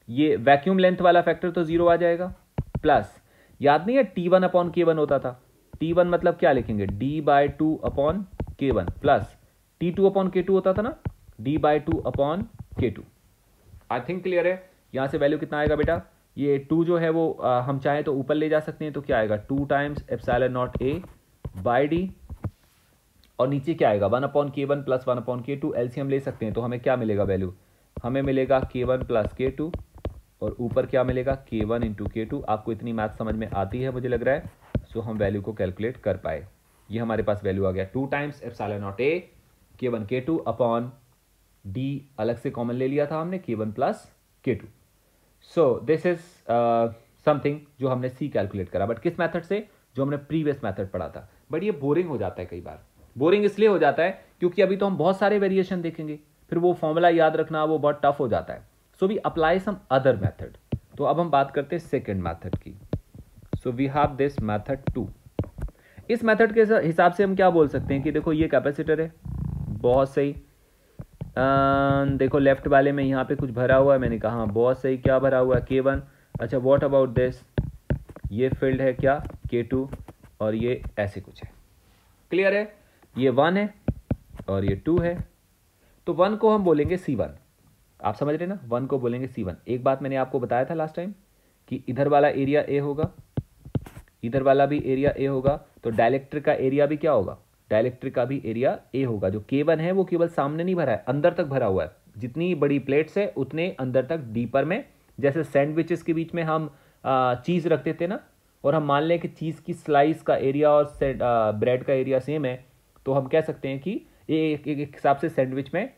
ये वैक्यूम लेंथ वाला फैक्टर तो 0 आ जाएगा, प्लस याद नहीं है T1 अपॉन K1 होता था। T1 मतलब क्या लिखेंगे? d/2 upon K1 plus T2 upon K2 होता था ना, d/2 अपॉन K2। आई थिंक क्लियर है। यहां से वैल्यू कितना आएगा बेटा? ये 2 जो है वो हम चाहे तो ऊपर ले जा सकते हैं, तो क्या आएगा? 2 times epsilon naught A by D, और नीचे क्या आएगा? 1 upon K1 plus 1 upon K2। LCM ले सकते हैं तो हमें क्या मिलेगा वैल्यू? हमें मिलेगा K1 प्लस K2, और ऊपर क्या मिलेगा? K1 into K2। आपको इतनी मैथ समझ में आती है मुझे लग रहा है, सो हम वैल्यू को कैलकुलेट कर पाए। ये हमारे पास वैल्यू आ गया 2 times epsilon naught A K1 K2 upon D अलग से कॉमन ले लिया था हमने, K1 plus K2। So this is something जो हमने C कैलकुलेट करा, बट किस मेथड से? जो हमने प्रीवियस मेथड पढ़ा था। बट ये बोरिंग हो जाता है कई बार। बोरिंग इसलिए हो जाता है क्योंकि अभी तो हम बहुत सारे वेरिएशन देखेंगे, फिर वो फॉर्मूला याद रखना वो बहुत टफ हो जाता है। So we apply some other method. तो अब हम बात करते हैं सेकेंड मेथड की। So we have this method 2। इस मेथड के हिसाब से हम क्या बोल सकते हैं कि देखो ये कैपेसिटर है, बहुत सही। देखो लेफ्ट वाले में यहाँ पे कुछ भरा हुआ है, मैंने कहा हाँ बहुत सही। क्या भरा हुआ है? K1। अच्छा, व्हाट अबाउट दिस? ये फील्ड है क्या? K2, और ये ऐसे कुछ है। क्लियर है? ये 1 है और ये 2 है, तो 1 को हम बोलेंगे C1। आप समझ रहे ना? 1 को बोलेंगे C1। एक बात मैंने आपको बताया था लास्ट टाइम कि इधर वाला एरिया A होगा, इधर वाला भी एरिया A होगा, तो डाइलेक्ट्रिक का एरिया भी क्या होगा? डाइलेक्ट्रिक का भी एरिया A होगा। जो K1 है वो केवल सामने नहीं भरा है, अंदर तक भरा हुआ है। जितनी बड़ी प्लेट्स है उतने अंदर तक डीपर में, जैसे सैंडविचेस के बीच में हम चीज़ रखते थे ना, और हम मान लें कि चीज़ की स्लाइस का एरिया और ब्रेड का एरिया सेम है, तो हम कह सकते हैं कि एक हिसाब से सैंडविच में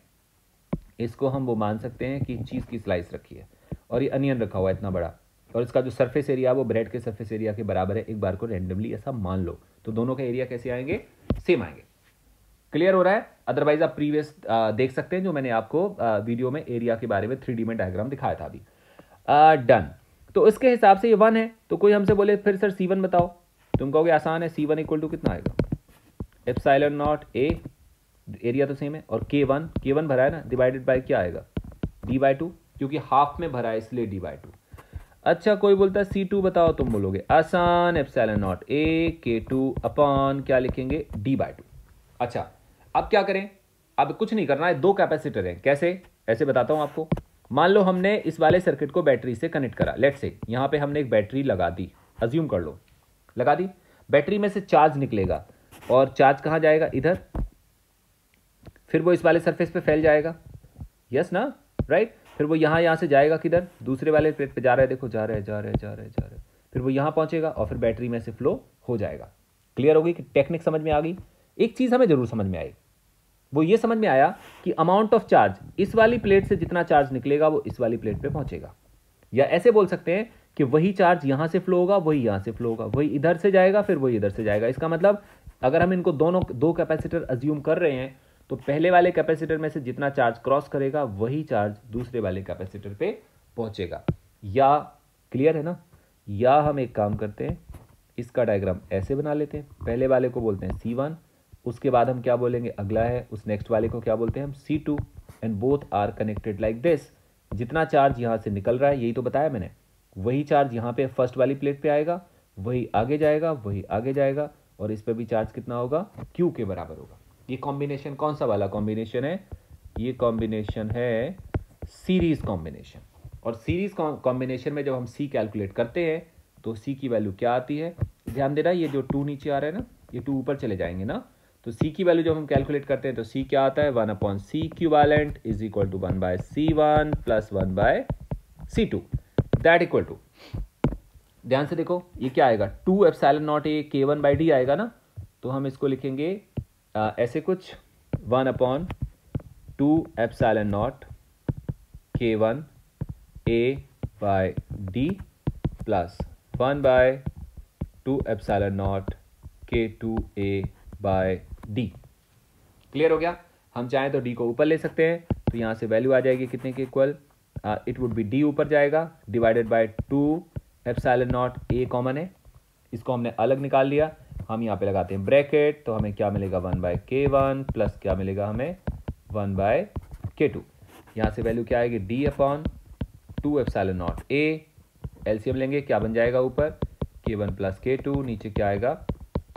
इसको हम वो मान सकते हैं कि चीज़ की स्लाइस रखी है और ये अनियन रखा हुआ है इतना बड़ा, और इसका जो सरफेस एरिया है वो ब्रेड के सरफेस एरिया के बराबर है। एक बार को रैंडमली ऐसा मान लो, तो दोनों के एरिया कैसे आएंगे? सेम आएंगे। क्लियर हो रहा है? अदरवाइज आप प्रीवियस देख सकते हैं जो मैंने आपको वीडियो में एरिया के बारे में 3D में डायग्राम दिखाया था अभी। डन। तो इसके हिसाब से ये 1 है, तो कोई हमसे बोले फिर सर C1 बताओ, तुम कहोगे आसान है। C1 इक्वल टू कितना आएगा? एप्सिलॉन नॉट A, एरिया तो सेम है, और K1 भरा है ना, डिवाइडेड बाय क्या आएगा? D/2, क्योंकि हाफ में भरा है इसलिए D/2। अच्छा, कोई बोलता है C2 बताओ, तुम बोलोगे आसान, epsilon naught A K2 upon क्या लिखेंगे? D/2। अच्छा, अब क्या करें? अब कुछ नहीं करना है, दो कैपेसिटर हैं। कैसे, ऐसे बताता हूं आपको। मान लो हमने इस वाले सर्किट को बैटरी से कनेक्ट करा, लेट्स से यहां पे हमने एक बैटरी लगा दी, अज्यूम कर लो लगा दी। बैटरी में से चार्ज निकलेगा और चार्ज कहां जाएगा, इधर, फिर वो इस वाले सरफेस पे फैल जाएगा, यस ना, राइट। फिर वो यहां से जाएगा किधर, दूसरे वाले प्लेट पे जा रहा है, देखो जा रहा है, फिर वो यहां पहुंचेगा और फिर बैटरी में से फ्लो हो जाएगा। क्लियर होगी कि टेक्निक समझ में आ गई। एक चीज हमें जरूर समझ में आई, वो ये समझ में आया कि अमाउंट ऑफ चार्ज, इस वाली प्लेट से जितना चार्ज निकलेगा वो इस वाली प्लेट पे पहुंचेगा। या ऐसे बोल सकते हैं कि वही चार्ज यहां से फ्लो होगा, वही यहां से फ्लो होगा, वही इधर से जाएगा, फिर वही इधर से जाएगा। इसका मतलब अगर हम इनको दोनों दो कैपेसिटर अज्यूम कर रहे हैं तो पहले वाले कैपेसिटर में से जितना चार्ज क्रॉस करेगा वही चार्ज दूसरे वाले कैपेसिटर पे पहुंचेगा। या क्लियर है ना। या हम एक काम करते हैं, इसका डायग्राम ऐसे बना लेते हैं, पहले वाले को बोलते हैं C1, उसके बाद हम क्या बोलेंगे, अगला है उस नेक्स्ट वाले को क्या बोलते हैं हम, C2, and both are connected like this. जितना चार्ज यहां से निकल रहा है, यही तो बताया मैंने, वही चार्ज यहां पे फर्स्ट वाली प्लेट पे आएगा, वही आगे जाएगा, वही आगे जाएगा, और इस पे भी चार्ज कितना होगा, Q के बराबर होगा। ये कॉम्बिनेशन कौन सा वाला कॉम्बिनेशन है, ये कॉम्बिनेशन है सीरीज कॉम्बिनेशन। और सीरीज कॉम्बिनेशन में जब हम C कैलकुलेट करते हैं तो C की वैल्यू क्या आती है, ध्यान देना, ये जो 2 नीचे आ रहा है ना, ये 2 ऊपर चले जाएंगे ना, तो C की वैल्यू जब हम कैलकुलेट करते हैं तो C क्या आता है, 1/C equivalent is equal to 1/C1 plus 1/C2, that equal to, ध्यान से देखो ये क्या आएगा, 2 एप्सिलॉन नॉट A K1/D आएगा ना। तो हम इसको लिखेंगे ऐसे कुछ, 1/2 epsilon not K1 A/D plus 1/2 epsilon not K2 A/D। Clear हो गया। हम चाहें तो D को ऊपर ले सकते हैं, तो यहां से वैल्यू आ जाएगी कितने के equal, it would be D ऊपर जाएगा divided by 2 epsilon naught A common है, इसको हमने अलग निकाल लिया, हम यहाँ पे लगाते हैं ब्रैकेट, तो हमें क्या मिलेगा, 1/K1 प्लस क्या मिलेगा हमें, 1/K2। यहाँ से वैल्यू क्या आएगी, D/2 epsilon naught A, LCM लेंगे, क्या बन जाएगा ऊपर, K1 प्लस K2, नीचे क्या आएगा,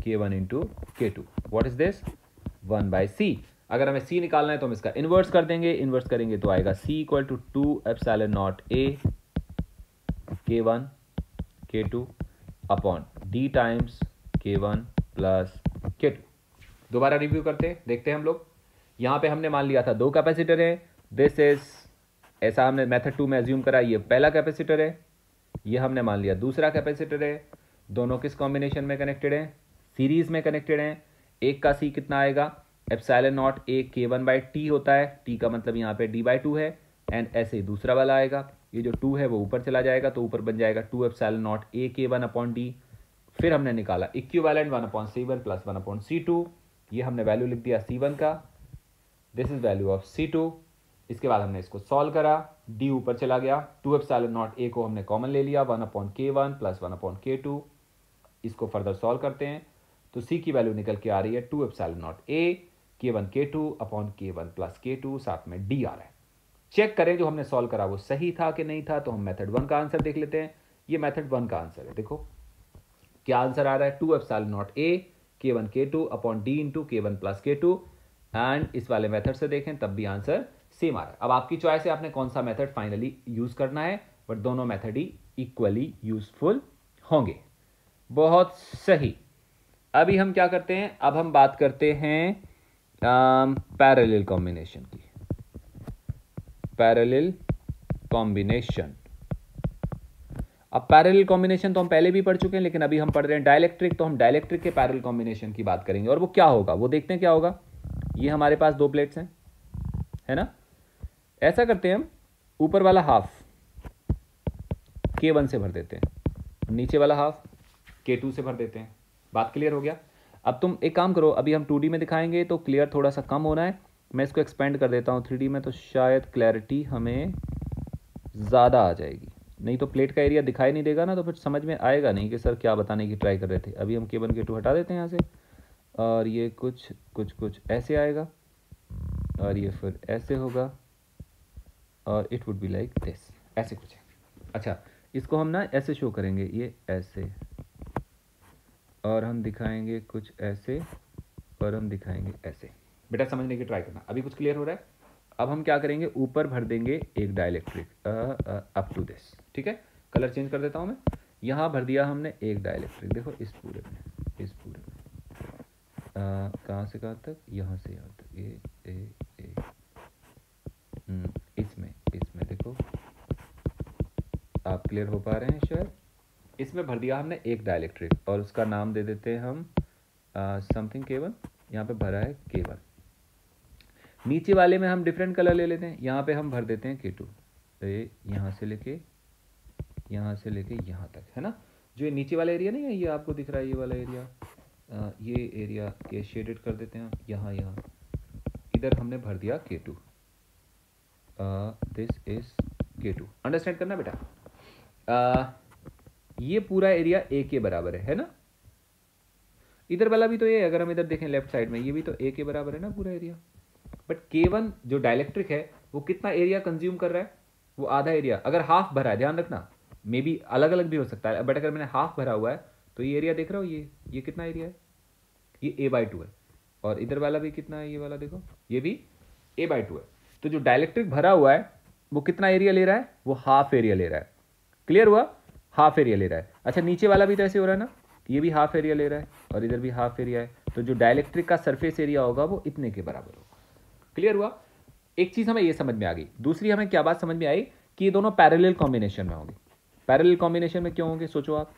K1 into K2, what is this, 1/C। अगर हमें C निकालना है तो हम इसका इन्वर्स कर देंगे, इन्वर्स करेंगे तो आएगा C equal to 2 epsilon naught A K1 K2 upon D times K1 plus K2। दोबारा रिव्यू करते हैं, देखते हैं हम लोग। यहां पे हमने मान लिया था 2 कैपेसिटर है, दिस इज, ऐसा हमने मेथड 2 में अज्यूम करा, ये पहला कैपेसिटर है, ये हमने मान लिया दूसरा कैपेसिटर है। दोनों किस कॉम्बिनेशन में कनेक्टेड है, सीरीज में कनेक्टेड है। एक का C कितना आएगा, एप्सिलॉन नॉट A K1/T होता है, T का मतलब यहाँ पे D/2 है, एंड ऐसे ही दूसरा वाला आएगा, ये जो 2 है वो ऊपर चला जाएगा, तो ऊपर बन जाएगा 2 एप्सिलॉन नॉट A K1/D। फिर हमने निकाला इक्विवेलेंट 1/C1 प्लस 1/C2, ये हमने वैल्यू लिख दिया C1 का, this is value of C2। इसके बाद हमने इसको सॉल्व करा, D ऊपर चला गया, 2 एप्सिलॉन नॉट A को हमने कॉमन ले लिया, 1/K1 प्लस 1/K2। इसको फर्दर सॉल्व करते हैं तो C की वैल्यू निकल के आ रही है 2 epsilon naught A K1 K2 upon K1 plus K2, साथ में D आ रहा है। चेक करें जो हमने सॉल्व करा वो सही था कि नहीं था, तो हम मेथड 1 का आंसर देख लेते हैं। ये मेथड 1 का आंसर है, देखो क्या आंसर आ रहा है, 2 epsilon naught A K1 K2 upon D into K1 plus K2, and इस वाले मेथड से देखें तब भी आंसर सेम आ रहा है। अब आपकी चॉइस है आपने कौन सा मेथड फाइनली यूज करना है, बट दोनों मेथड ही इक्वली यूजफुल होंगे। बहुत सही। अभी हम क्या करते हैं, अब हम बात करते हैं पैरेलल कॉम्बिनेशन की। पैरेलल कॉम्बिनेशन, अब पैरेलल कॉम्बिनेशन तो हम पहले भी पढ़ चुके हैं, लेकिन अभी हम पढ़ रहे हैं डाइलेक्ट्रिक, तो हम डाइलेक्ट्रिक के पैरेलल कॉम्बिनेशन की बात करेंगे। और वो क्या होगा वो देखते हैं क्या होगा। ये हमारे पास 2 प्लेट्स हैं, है ना। ऐसा करते हैं हम, ऊपर वाला हाफ K1 से भर देते हैं, नीचे वाला हाफ K2 से भर देते हैं। बात क्लियर हो गया। अब तुम एक काम करो, अभी हम 2D में दिखाएंगे तो क्लियर थोड़ा सा कम होना है, मैं इसको एक्सपेंड कर देता हूँ 3D में, तो शायद क्लैरिटी हमें ज़्यादा आ जाएगी। नहीं तो प्लेट का एरिया दिखाई नहीं देगा ना, तो फिर समझ में आएगा नहीं कि सर क्या बताने की ट्राई कर रहे थे। अभी हम K1 K2 हटा देते हैं यहाँ से, और ये कुछ ऐसे आएगा, और ये फिर ऐसे होगा, और it would be like this, ऐसे कुछ है। अच्छा, इसको हम ना ऐसे शो करेंगे, ये ऐसे, और हम दिखाएंगे कुछ ऐसे, और हम दिखाएंगे ऐसे। बेटा समझने की ट्राई करना, अभी कुछ क्लियर हो रहा है। अब हम क्या करेंगे, ऊपर भर देंगे एक डाइलेक्ट्रिक अप टू दिस, ठीक है। कलर चेंज कर देता हूँ मैं, यहाँ भर दिया हमने एक डाइलेक्ट्रिक, देखो इस पूरे में, इस पूरे में कहाँ से कहाँ तक, यहाँ से यहाँ तक, ए इसमें देखो आप क्लियर हो पा रहे हैं शायद। इसमें भर दिया हमने एक डाइलेक्ट्रिक और उसका नाम दे देते हैं हम समथिंग K1, यहाँ पे भरा है K1। नीचे वाले में हम डिफरेंट कलर ले लेते हैं, यहाँ पे हम भर देते हैं K2, यहाँ से लेके यहाँ तक, है ना। जो ये नीचे वाला एरिया नहीं है, ये आपको दिख रहा है ये वाला एरिया, ये एरिया के शेडेड कर देते हैं यहाँ इधर हमने भर दिया K2, this is K2, understand करना बेटा। ये पूरा एरिया A के बराबर है ना। इधर वाला भी तो ये, अगर हम इधर देखें लेफ्ट साइड में, ये भी तो A के बराबर है ना पूरा एरिया। बट K1 जो डाइलेक्ट्रिक है वो कितना एरिया कंज्यूम कर रहा है, वो आधा एरिया। अगर हाफ भरा है, ध्यान रखना, मे बी अलग अलग भी हो सकता है, बट अगर मैंने हाफ भरा हुआ है तो ये एरिया देख रहा हो, ये कितना एरिया है, ये A/2 है। और इधर वाला भी कितना है, ये वाला देखो, ये भी A/2 है। तो जो डाइलेक्ट्रिक भरा हुआ है वो कितना एरिया ले रहा है, वो हाफ एरिया ले रहा है। क्लियर हुआ, हाफ एरिया ले रहा है। अच्छा, नीचे वाला भी तो ऐसे हो रहा है ना, ये भी हाफ एरिया ले रहा है और इधर भी हाफ एरिया है। तो जो डाइलेक्ट्रिक का सरफेस एरिया होगा वो इतने के बराबर होगा। क्लियर हुआ। एक चीज हमें ये समझ में आ गई। दूसरी हमें क्या बात समझ में आई कि ये दोनों पैरेलल कॉम्बिनेशन में होंगे। पैरेलल कॉम्बिनेशन में क्यों होंगे, सोचो आप।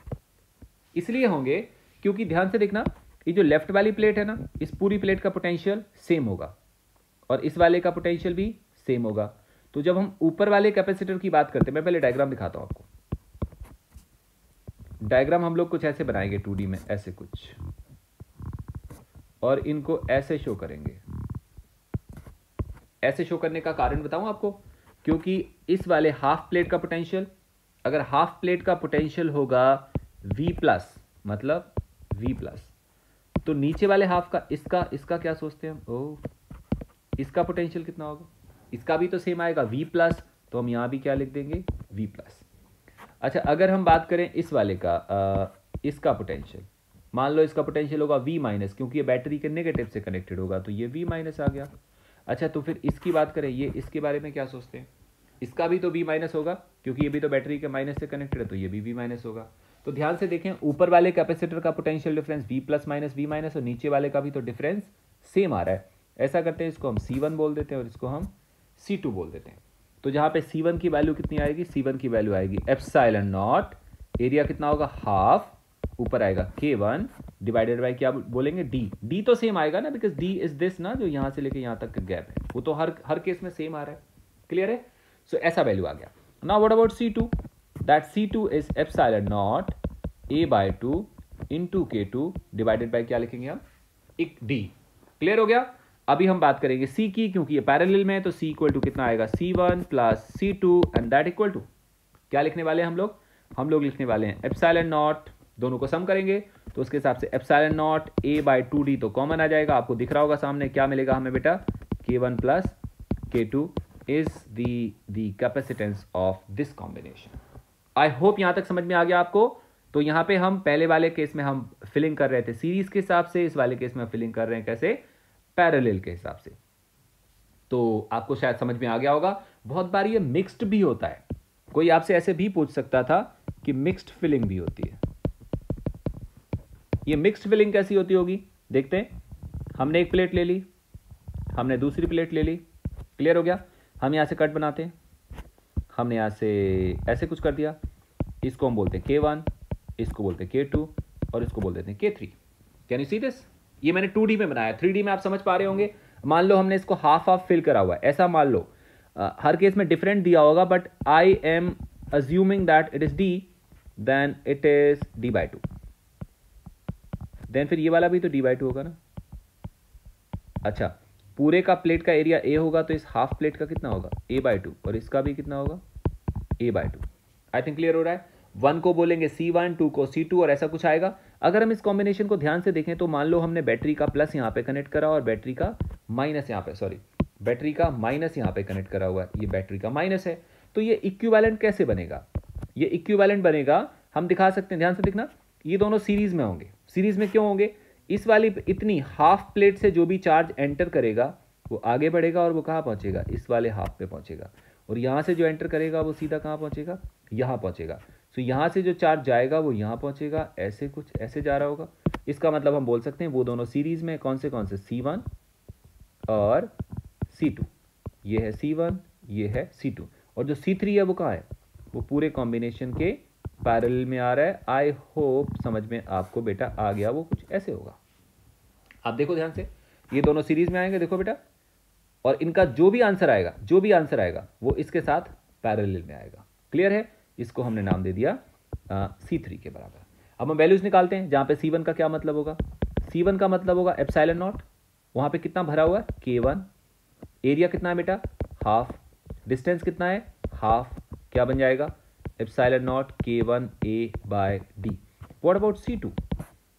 इसलिए होंगे क्योंकि ध्यान से देखना, ये जो लेफ्ट वाली प्लेट है ना, इस पूरी प्लेट का पोटेंशियल सेम होगा और इस वाले का पोटेंशियल भी सेम होगा। तो जब हम ऊपर वाले कैपेसिटर की बात करते हैं, मैं पहले डायग्राम दिखाता हूं आपको। डायग्राम हम लोग कुछ ऐसे बनाएंगे 2D में, ऐसे कुछ, और इनको ऐसे शो करेंगे। ऐसे शो करने का कारण बताऊं आपको, क्योंकि इस वाले हाफ प्लेट का पोटेंशियल, अगर हाफ प्लेट का पोटेंशियल होगा V+, मतलब V+, तो नीचे वाले हाफ का, इसका क्या सोचते हैं हम, इसका पोटेंशियल कितना होगा, इसका भी तो सेम आएगा V+, तो हम यहां भी क्या लिख देंगे, V+। अच्छा, अगर हम बात करें इस वाले का, इसका पोटेंशियल, मान लो इसका पोटेंशियल होगा V-, क्योंकि ये बैटरी के नेगेटिव से कनेक्टेड होगा, तो ये V- आ गया। अच्छा, तो फिर इसकी बात करें, ये इसके बारे में क्या सोचते हैं, इसका भी तो V- होगा, क्योंकि ये भी तो बैटरी के माइनस से कनेक्टेड है, तो ये भी V- होगा। तो ध्यान से देखें, ऊपर वाले कैपेसिटर का पोटेंशियल डिफरेंस V+- V- और नीचे वाले का भी तो डिफरेंस सेम आ रहा है। ऐसा करते हैं, इसको हम C1 बोल देते हैं और इसको हम C2 बोल देते हैं। तो जहां पे C1 की वैल्यू कितनी आएगी, C1 की वैल्यू आएगी ε0, एरिया कितना होगा, हाफ, ऊपर आएगा K1 डिवाइडेड बाय क्या बोलेंगे, D तो सेम आएगा ना, बिकॉज D इज दिस ना, जो यहां से लेके यहां तक का गैप है, वो तो हर केस में सेम आ रहा है। क्लियर है। सो ऐसा वैल्यू आ गया। Now what about C2, that C2 is ε0 A/2 into K2 divided by क्या लिखेंगे हम, एक D। क्लियर हो गया। अभी हम बात करेंगे C की, क्योंकि ये पैरेलल में है, तो C इक्वल टू कितना आएगा, C1 plus C2 and that equal to क्या लिखने वाले हैं हम लोग लिखने वाले हैं ε0, दोनों को सम करेंगे तो उसके हिसाब से ε0 A/2D तो कॉमन आ जाएगा। आपको दिख रहा होगा सामने, क्या मिलेगा हमें बेटा, K1 plus K2 is the capacitance of this combination. I hope यहां तक समझ में आ गया आपको। तो यहां पे हम पहले वाले केस में हम फिलिंग कर रहे थे सीरीज के हिसाब से, इस वाले केस में फिलिंग कर रहे हैं कैसे, पैरेलल के हिसाब से। तो आपको शायद समझ में आ गया होगा। बहुत बार ये मिक्स्ड भी होता है, कोई आपसे ऐसे भी पूछ सकता था कि मिक्स्ड फिलिंग भी होती है। ये मिक्स्ड फिलिंग कैसी होती होगी, देखते हैं। हमने एक प्लेट ले ली, हमने दूसरी प्लेट ले ली, क्लियर हो गया। हम यहां से कट बनाते हैं, हमने यहां से ऐसे कुछ कर दिया, इसको हम बोलते हैं K1, इसको बोलते हैं K2 और इसको बोल देते हैं K3। Can you see this. ये मैंने 2D में बनाया, 3D में आप समझ पा रहे होंगे। मान लो हमने इसको हाफ हाफ फिल करा हुआ है, ऐसा मान लो, हर केस में डिफरेंट दिया होगा, but I am assuming that it is D, then it is D/2। Then फिर ये वाला भी तो D/2 होगा ना। अच्छा, पूरे का प्लेट का एरिया A होगा, तो इस हाफ प्लेट का कितना होगा, A/2, और इसका भी कितना होगा, A/2। आई थिंक क्लियर हो रहा है। 1 को बोलेंगे C1, 2 को C2 और ऐसा कुछ आएगा। अगर हम इस कॉम्बिनेशन को ध्यान से देखें तो मान लो हमने बैटरी का प्लस यहाँ पे कनेक्ट करा और बैटरी का माइनस यहाँ पे, सॉरी, बैटरी का माइनस यहाँ पे कनेक्ट करा हुआ है, ये बैटरी का माइनस है। तो ये इक्विवेलेंट कैसे बनेगा, ये इक्विवेलेंट बनेगा, हम दिखा सकते हैं, ध्यान से देखना, ये दोनों सीरीज में होंगे। सीरीज में क्यों होंगे, इस वाली इतनी हाफ प्लेट से जो भी चार्ज एंटर करेगा वो आगे बढ़ेगा और वो कहाँ पहुँचेगा, इस वाले हाफ पे पहुँचेगा। और यहाँ से जो एंटर करेगा वो सीधा कहाँ पहुँचेगा, यहाँ पहुँचेगा। सो यहाँ से जो चार्ज जाएगा वो यहाँ पहुँचेगा, ऐसे कुछ ऐसे जा रहा होगा। इसका मतलब हम बोल सकते हैं वो दोनों सीरीज़ में कौन से C1 और C2, ये है C1, ये है C2, और जो C3 है वो कहाँ है, वो पूरे कॉम्बिनेशन के पैरेलल में आ रहा है। आई होप समझ में आपको बेटा आ गया, वो कुछ ऐसे होगा। आप देखो ध्यान से, ये दोनों सीरीज में आएंगे, देखो बेटा, और इनका जो भी आंसर आएगा वो इसके साथ पैरेलल में आएगा। क्लियर है? इसको हमने नाम दे दिया C3 के बराबर। अब हम वैल्यूज निकालते हैं, जहां पे C1 का क्या मतलब होगा, C1 का मतलब होगा एप्सिलॉन नॉट, वहां पे कितना भरा हुआ है K1, एरिया कितना है बेटा हाफ, डिस्टेंस कितना है हाफ, क्या बन जाएगा epsilon not K1A/D। What about C2,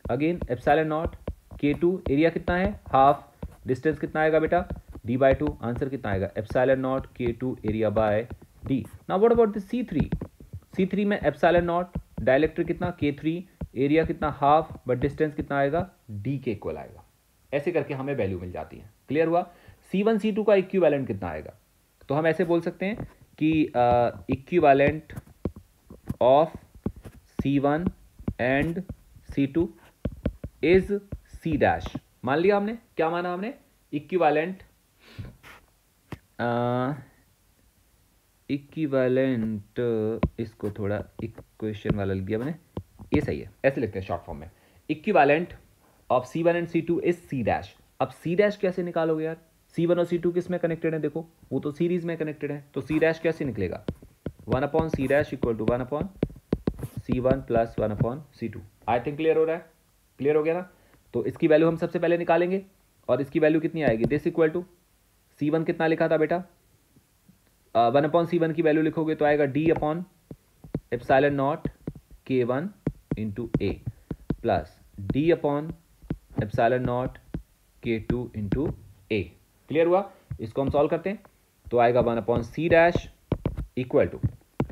again epsilon not K2, area कितना है हाफ, डिस्टेंस कितना आएगा बेटा D/2, आंसर कितना आएगा epsilon not K2 area bye D। Now what about the C3 में एप्सिलॉन नॉट, डाइलेक्ट्रिक कितना K3, एरिया कितना हाफ, बट डिस्टेंस कितना आएगा D के इक्वल आएगा। ऐसे करके हमें वैल्यू मिल जाती है। क्लियर हुआ? C1 C2 का इक्विवेलेंट कितना आएगा, तो हम ऐसे बोल सकते हैं कि equivalent of C1 and C2 is C'। मान लिया हमने, क्या माना हमने, इक्विवेलेंट इसको थोड़ा इक्वेशन वाला लिख दिया मैंने, ये सही है, ऐसे लिखते हैं शॉर्ट फॉर्म में, equivalent of C1 and C2 is C'। अब C' कैसे निकालोगे यार, C1 और C2 किस में कनेक्टेड है, देखो वो तो सीरीज में कनेक्टेड है, तो C' कैसे निकलेगा, 1/C' equal to 1/C1 plus 1/C2। I think clear हो रहा है, क्लियर हो गया ना। तो इसकी वैल्यू हम सबसे पहले निकालेंगे, और इसकी वैल्यू कितनी आएगी, दिस इक्वल टू C1 कितना लिखा था बेटा 1/C1 की वैल्यू लिखोगे तो आएगा D upon epsilon not K1 into A plus D upon epsilon not K2 into A। Clear हुआ? इसको हम सॉल्व करते हैं तो आएगा 1/C' इक्वल टू,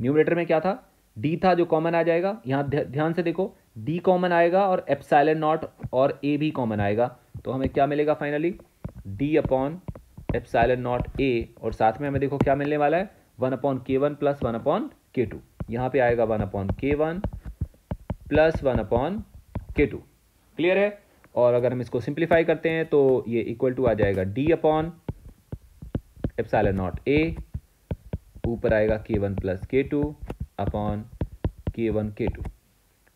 न्यूमरेटर में क्या था D था जो कॉमन आ जाएगा, यहाँ ध्यान से देखो D कॉमन आएगा और एप्सिलॉन नॉट और A भी कॉमन आएगा, तो हमें क्या मिलेगा finally D upon epsilon naught A, और साथ में हमें देखो क्या मिलने वाला है 1/K1 प्लस 1/K2, यहाँ पे आएगा 1/K1 प्लस 1/K2। क्लियर है? और अगर हम इसको सिंप्लीफाई करते हैं तो ये इक्वल टू आ जाएगा D upon epsilon naught A, ऊपर आएगा K1 plus K2 upon K1 K2,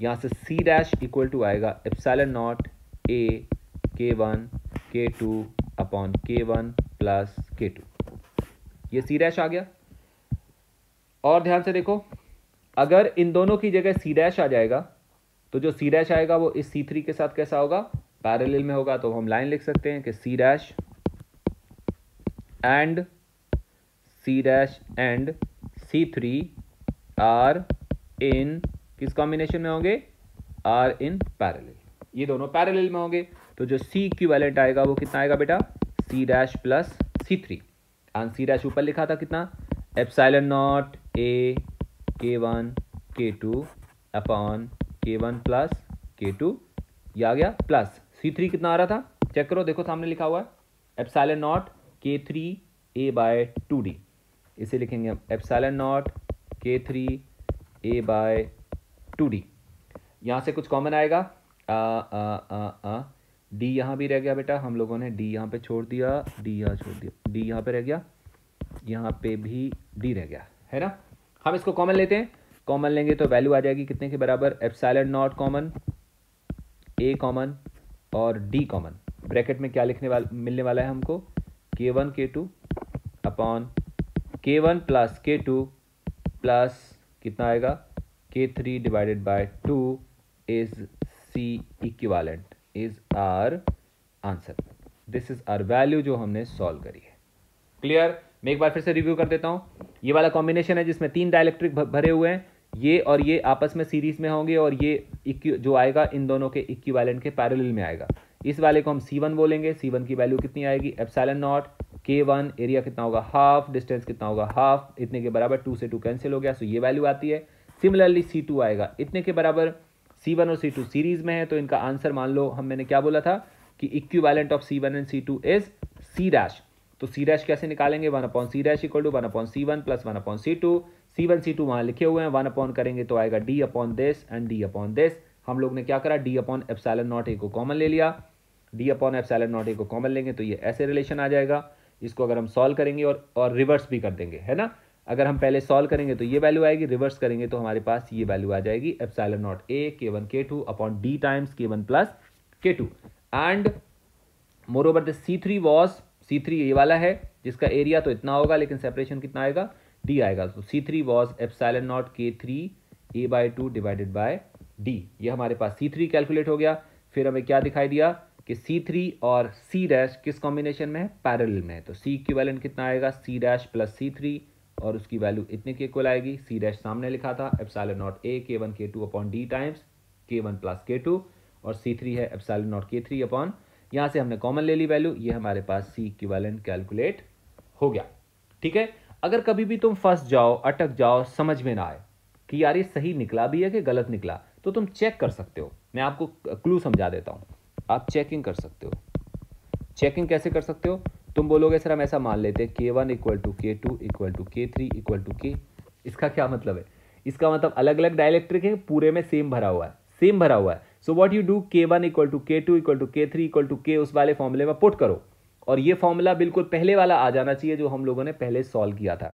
यहाँ से C' इक्वल टू आएगा epsilon naught A K1 K2 upon K1 plus K2, ये C' आ गया। और ध्यान से देखो, अगर इन दोनों की जगह C' आ जाएगा तो जो C' आएगा वो इस C3 के साथ कैसा होगा, पैरेलल में होगा। तो हम लाइन लिख सकते हैं कि C' and C3 are in किस कॉम्बिनेशन में होंगे, आर इन पैरेलल, ये दोनों पैरेलल में होंगे। तो जो C इक्विवेलेंट आएगा वो कितना आएगा बेटा C' प्लस C3, और C' ऊपर लिखा था कितना epsilon naught A K1 K2 upon K1 plus K2, ये आ गया, प्लस C3 कितना आ रहा था चेक करो, देखो सामने लिखा हुआ है एप्सिलॉन नॉट K3A/2D, इसे लिखेंगे हम एप्सिलॉन नॉट K3A/2D। यहाँ से कुछ कॉमन आएगा D यहाँ भी रह गया बेटा, हम लोगों ने D यहाँ पे छोड़ दिया, D यहाँ छोड़ दिया, D यहाँ पे रह गया, यहाँ पे भी D रह गया, है ना। हम इसको कॉमन लेते हैं, कॉमन लेंगे तो वैल्यू आ जाएगी कितने के बराबर, epsilon not common, A common और D कॉमन, ब्रैकेट में क्या मिलने वाला है हमको K1 K2 upon K1 plus K2 plus कितना आएगा K3 divided by 2 is C equivalent is our answer. This is our value जो हमने सॉल्व करी है। क्लियर? मैं एक बार फिर से रिव्यू कर देता हूँ। ये वाला कॉम्बिनेशन है जिसमें 3 डाइलेक्ट्रिक भरे हुए हैं, ये और ये आपस में सीरीज में होंगे, और ये जो आएगा इन दोनों के इक्विवेलेंट के पैरेलल में आएगा। इस वाले को हम C1 बोलेंगे। C1 की वैल्यू कितनी आएगी एप्सिलॉन नॉट K1, एरिया कितना होगा हाफ, डिस्टेंस कितना होगा हाफ, इतने के बराबर, 2 से 2 कैंसिल हो गया, सो ये वैल्यू आती है। सिमिलरली C2 आएगा इतने के बराबर, C1 और C2 सीरीज में है, तो इनका आंसर मान लो मैंने क्या बोला था कि equivalent of C1 and C2 is C dash. तो C डैश कैसे निकालेंगे, 1/C dash equal to 1/C1 plus 1/C2। C1 C2 वहाँ लिखे हुए हैं, 1 अपॉन करेंगे तो आएगा D upon this and D upon this. हम लोग ने क्या करा, D upon epsilon naught A को कॉमन ले लिया। D upon epsilon naught A को कॉमन लेंगे तो ये ऐसे रिलेशन आ जाएगा। इसको अगर हम सॉल्व करेंगे और रिवर्स भी कर देंगे, है ना, अगर हम पहले सॉल्व करेंगे तो ये वैल्यू आएगी, रिवर्स करेंगे तो हमारे पास ये वैल्यू आ जाएगी epsilon naught A K1 K2 upon D times K1 plus K2। And more over the C3 was, C3 ये वाला है जिसका एरिया तो इतना होगा लेकिन सेपरेशन कितना आएगा, D आएगा। तो C3 was epsilon not K3 A/2 divided by D। ये हमारे पास C3 कैलकुलेट हो गया। फिर हमें क्या दिखाई दिया कि C3 और C डैश किस कॉम्बिनेशन में है, पैरेलल में है। तो C इक्विवेलेंट कितना आएगा, C डैश प्लस C3 और उसकी वैल्यू इतने के इक्वल आएगी। C डैश सामने लिखा था epsilon naught A K1 K2 upon D times K1 plus K2 और C3 है एप्सिलॉन नॉट K3 अपॉन, यहाँ से हमने कॉमन ले ली वैल्यू, ये हमारे पास C इक्विवेलेंट कैलकुलेट हो गया। ठीक है, अगर कभी भी तुम फंस जाओ, अटक जाओ, समझ में ना आए कि यार ये सही निकला भी है कि गलत निकला, तो तुम चेक कर सकते हो। मैं आपको क्लू समझा देता हूँ, आप चेकिंग कर सकते हो। चेकिंग कैसे कर सकते हो, तुम बोलोगे सर हम ऐसा मान लेते हैं K1 equal to K2 equal to K3 equal to K। इसका क्या मतलब है, इसका मतलब अलग अलग डाइलेक्ट्रिक है, पूरे में सेम भरा हुआ है, सेम भरा हुआ है। So what you do, K1 equal to K2 equal to K3 equal to K उस वाले फॉर्मूले में पुट करो, और ये फॉर्मूला बिल्कुल पहले वाला आ जाना चाहिए जो हम लोगों ने पहले सॉल्व किया था।